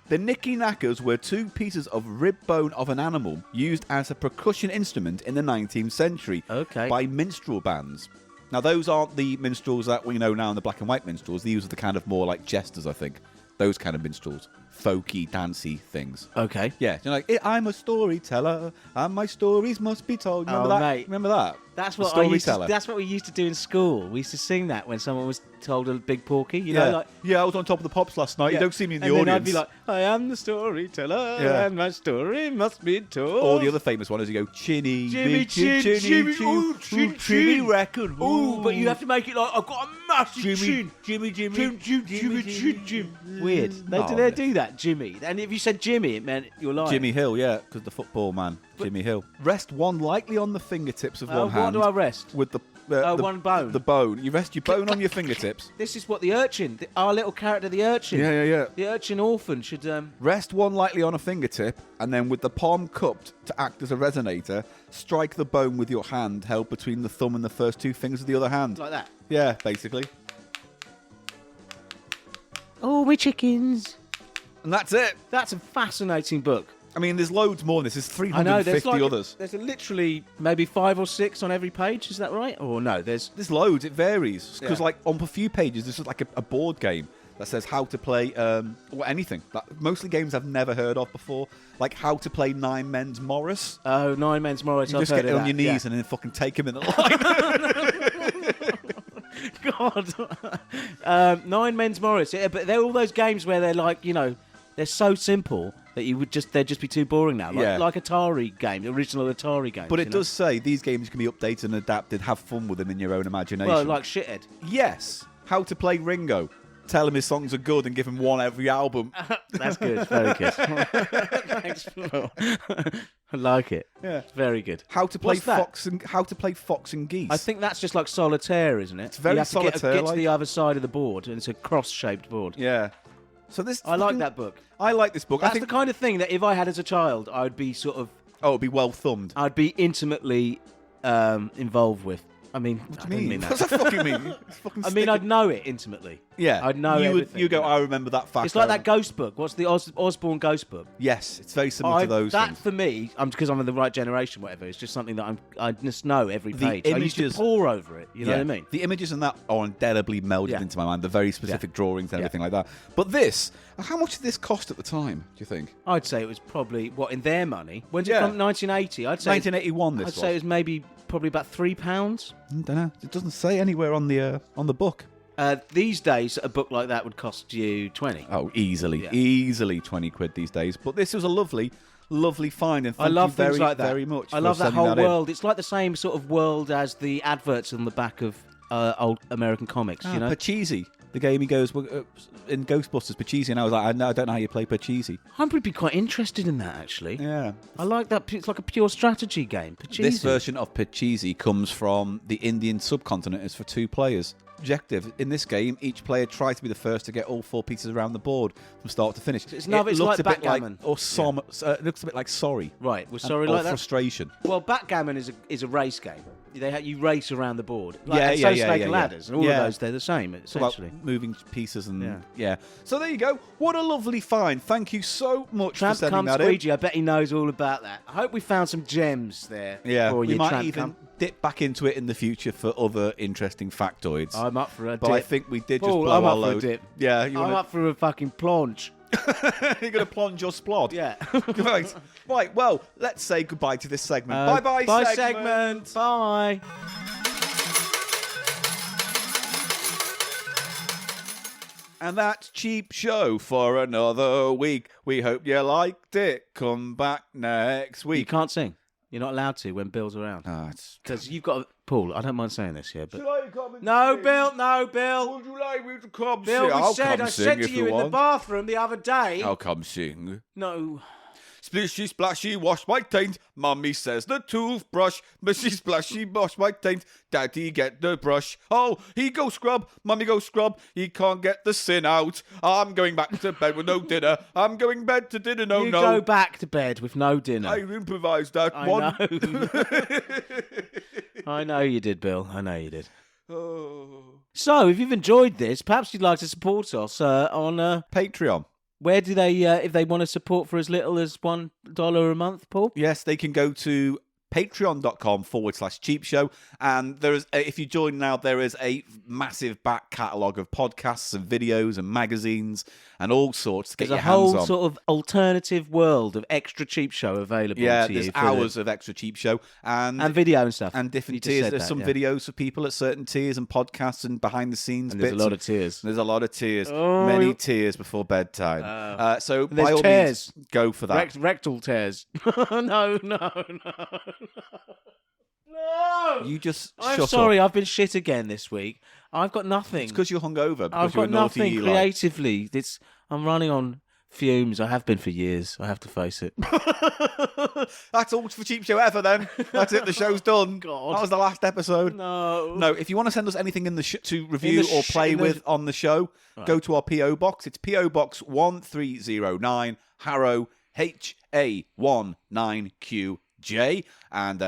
The Nicky Knackers were 2 pieces of rib bone of an animal used as a percussion instrument in the 19th century by minstrel bands. Now, those aren't the minstrels that we know now in the black and white minstrels. These are the kind of more like jesters, I think. Those kind of minstrels. Folky, dancey things. Okay. Yeah. You're like, I'm a storyteller, and my stories must be told. Remember that? Mate. Remember that? That's The what that's what we used to do in school. We used to sing that when someone was told a big porky. You know, like I was on Top of the Pops last night. You don't see me in the and audience. then I'd be like, I am the storyteller, and my story must be told. Or the other famous one is you go, Chinny, Jimmy big Chin, Jimmy, ooh, chin, Chinny chin. record. Ooh, but you have to make it like I've got a massive chin. Jimmy. Jimmy. Weird. They do that, Jimmy. And if you said Jimmy, it meant you're lying. Jimmy Hill, yeah, because the football man, Jimmy Hill. Rest one lightly on the fingertips of one hand. What do I rest? With the one bone. The bone. You rest your bone on your fingertips. This is what the urchin, our little character, the urchin. Yeah. The urchin orphan should. Rest one lightly on a fingertip, and then with the palm cupped to act as a resonator, strike the bone with your hand held between the thumb and the first 2 fingers of the other hand. Like that. Yeah, basically. Oh, my chickens. And that's it. That's a fascinating book. I mean, there's loads more. This is I know, 350 others. There's literally maybe 5 or 6 on every page. Is that right? Or no? There's There's loads. It varies. Because, Yeah. like, on a few pages, this is like a board game that says how to play anything. Mostly games I've never heard of before. Like how to play Nine Men's Morris. Oh, Nine Men's Morris. You I've just heard get of on your that, knees and then fucking take him in the line. God. Nine Men's Morris. Yeah, but they're all those games where they're like, they're so simple that they'd just be too boring now. Like Atari games, original Atari games. But it does say these games can be updated and adapted. Have fun with them in your own imagination. Well, like Shithead. Yes. How to play Ringo. Tell him his songs are good and give him one every album. That's good. Very good. Thanks, Phil. I like it. Yeah. Very good. How to play What's that? How to play Fox and Geese. I think that's just like solitaire, isn't it? It's very you have to get to solitaire-like. the other side of the board, and it's a cross-shaped board. Yeah. So this. I like that book. I like this book. That's I think the kind of thing that if I had as a child, I'd be it'd be well thumbed. I'd be intimately involved with. I mean, What I do you don't mean? that. What does that fucking mean? It's fucking I mean, I'd know it intimately. Yeah. I'd know everything. You go, I remember that fact. It's like that ghost book. What's the Osborne ghost book? Yes, it's very similar to those That things. for me, because I'm in the right generation, whatever. It's just something that I just know every The page. I used to images- pore over it. You know what I mean? The images in that are indelibly melded Yeah. into my mind. The very specific drawings and Yeah. everything like that. But this, how much did this cost at the time, do you think? I'd say it was probably in their money. When's it Yeah. from? 1980. I'd say 1981 this I'd say it was maybe probably about £3. I don't know. It doesn't say anywhere on the book. These days, a book like that would cost you 20. Oh, easily. Yeah. Easily 20 quid these days. But this was a lovely find. And I thank love you very, things like that. very much I for love that sending whole in. world. It's like the same sort of world as the adverts on the back of old American comics. You know, Pachisi. The game he goes in Ghostbusters, Pachisi, and I was like, I don't know how you play Pachisi. I would be quite interested in that actually. Yeah. I like that. It's like a pure strategy game. Pachisi. This version of Pachisi comes from the Indian subcontinent. It's for 2 players. Objective in this game, each player tries to be the first to get all 4 pieces around the board from start to finish. It's like a bit backgammon. it looks a bit like Sorry. Right, was Sorry or like that? Frustration. Well, backgammon is a race game. You race around the board. Yeah, and yeah, so yeah, Snake yeah, and yeah. Ladders, and all Yeah. of those, they're the same It's about essentially. moving pieces and Yeah. So there you go. What a lovely find. Thank you so much Tramp for sending Come that in. Squeegee, I bet he knows all about that. I hope we found some gems there. Yeah, for we you, might Tramp even Come. dip back into it in the future for other interesting factoids. I'm up for a but dip. I think we did Paul, just blow I'm our up for a load. dip. Yeah, I'm up for a fucking plunge. You're going to plunge your splod. Yeah. Right, well, let's say goodbye to this segment. Bye-bye, Bye, segment. Bye. And that's Cheap Show for another week. We hope you liked it. Come back next You week. can't sing. You're not allowed to when Bill's around. It's... Because you've got... Paul, I don't mind saying this here, but... Should I come and No, sing? Bill, no, Bill. Would you like me to come Bill, sing? I I'll said come to sing if you in the want. bathroom the other day... I'll come sing. No. Splishy splashy, wash my taint. Mummy says the toothbrush. Splishy splashy, wash my taint. Daddy get the brush. Oh, he go scrub. Mummy go scrub. He can't get the sin out. I'm going back to bed with no dinner. I'm going bed to dinner. No, you no. go back to bed with no dinner. I improvised that I one. know. I know you did, Bill. I know you did. Oh. So, if you've enjoyed this, perhaps you'd like to support us on Patreon. Where do they, if they want to support for as little as $1 a month, Paul? Yes, they can go to patreon.com/cheap show. And there is, if you join now, there is a massive back catalogue of podcasts and videos and magazines and all sorts to get There's your a whole hands on. sort of alternative world of extra cheap show available Yeah, to you. there's for hours of extra cheap show and video and stuff. and different You just tiers. said There's that, some yeah. videos for people at certain tiers and podcasts and behind the scenes And bits. there's a lot of tears. There's a lot of tears. Oh, Many you- tears before bedtime. So There's by all tears. means, go for that. Rectal tears. No. No! You just I'm shut sorry, up. I've been shit again this week. I've got nothing. It's because you're hungover. Because I've you're got a naughty nothing Eli. creatively. I'm running on fumes. I have been for years. I have to face it. That's all for Cheap Show ever then. That's it, the show's done. God. That was the last episode. No. If you want to send us anything in the to review the or play in the- with on the show, go to our P.O. Box. It's P.O. Box 1309, Harrow, HA19QJ, and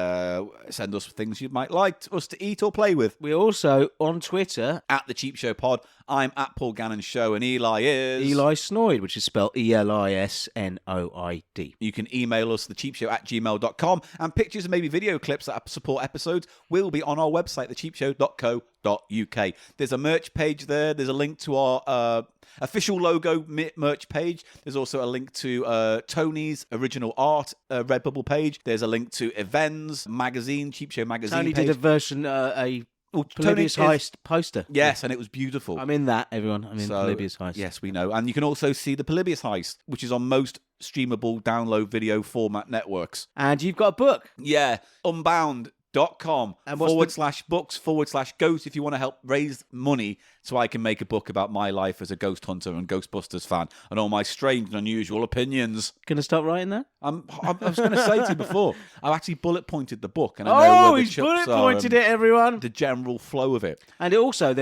send us things you might like us to eat or play with. We're also on Twitter. At The Cheap Show Pod, I'm at Paul Gannon Show, and Eli is... Eli Snoid, which is spelled ELISNOID. You can email us, thecheapshow@gmail.com, and pictures and maybe video clips that support episodes will be on our website, thecheapshow.co.uk. There's a merch page there. There's a link to our official logo merch page. There's also a link to Tony's original art Redbubble page. There's a link to Events magazine, Cheap Show magazine Tony page. did a version, a Tony Polybius is- Heist poster. Yes, and it was beautiful. I'm in that, everyone. I'm in So, Polybius Heist. Yes, we know. And you can also see the Polybius Heist, which is on most streamable download video format networks. And you've got a book. Yeah, unbound.com And what's /books/ghost if you want to help raise money so I can make a book about my life as a ghost hunter and Ghostbusters fan and all my strange and unusual opinions. Gonna start writing that? I was going to say to you before, I've actually bullet pointed the book and I know where the he's chucks bullet are pointed and it, everyone. the general flow of it. And also,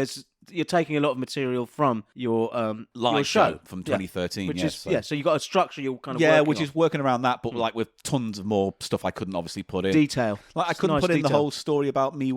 you're taking a lot of material from your Live your show from 2013, which yes. is so you've got a structure you're kind of Yeah, working which on. is working around that, but like with tons of more stuff I couldn't obviously put in. Detail. Like I It's couldn't nice put in the detail. whole story about me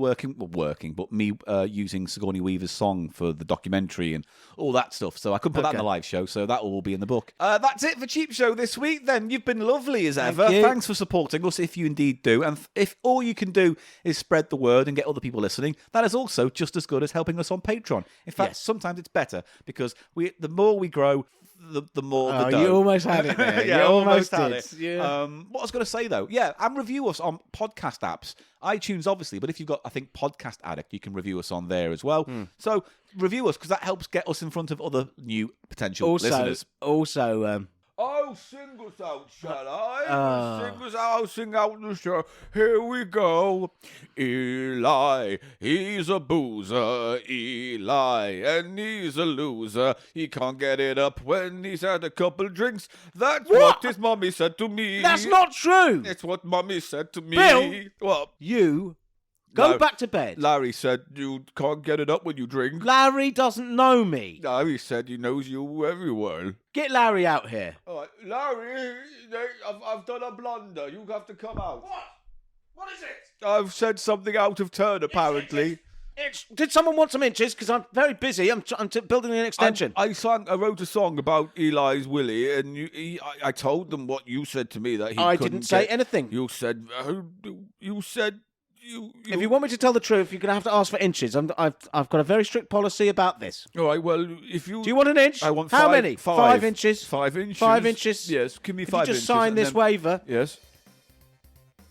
using Sigourney Weaver's song for the documentary and all that stuff. So I couldn't put that in the live show, so that will all be in the book. That's it for Cheap Show this week then. You've been lovely as ever. you. Thanks for supporting us if you indeed do. And if all you can do is spread the word and get other people listening, that is also just as good as helping us on Patreon. In fact, Yes. sometimes it's better because the more we grow, the more the Oh, dough. you almost had it there. Yeah, You almost had did. it. Yeah. What I was going to say though, and review us on podcast apps, iTunes obviously, but if you've got, I think, Podcast Addict, you can review us on there as well. So review us because that helps get us in front of other new potential listeners. Also, Oh, sing us out, shall I? Sing us out, sing out the show. Here we go. Eli, he's a boozer. Eli, and he's a loser. He can't get it up when he's had a couple drinks. That's what his mommy said to me. that's not true. It's what mommy said to me. Bill! What? You go back to bed. Larry said you can't get it up when you drink. Larry doesn't know me. Larry said he knows you everywhere. Get Larry out here. All right, Larry, I've done a blunder. You have to come out. What is it? I've said something out of turn, apparently. Did someone want some inches? Because I'm very busy. I'm building an extension. I wrote a song about Eli's Willie, and I told them what you said to me that he I couldn't didn't say get- anything. You said you. If you want me to tell the truth, you're going to have to ask for inches. I've got a very strict policy about this. All right. Well, if you. Do you want an inch? I want How five- many? 5 inches. 5 inches. 5 inches. Yes. Give me If 5 you inches. just sign and this then- waiver. Yes.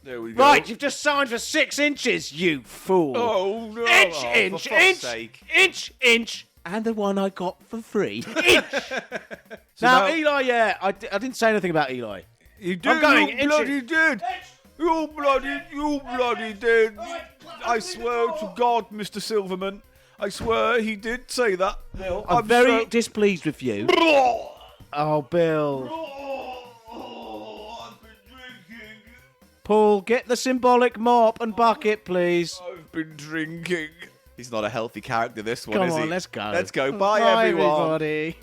There we go. Right, you've just signed for 6 inches, you fool. Oh no! Inch, Oh, inch, for fuck's inch, sake. inch, and the one I got for free. Inch. now- now, Eli, I didn't say anything about Eli. You did. I'm going You inches. bloody did. You bloody did. I swear to God, Mr. Silverman. I swear he did say that. I'm very displeased with you. Oh, Bill. Oh, I've Paul, get the symbolic mop and bucket, please. I've been drinking. He's not a healthy character, this one, Come is he? on, let's go. Let's go. Bye, Bye, everyone. everybody.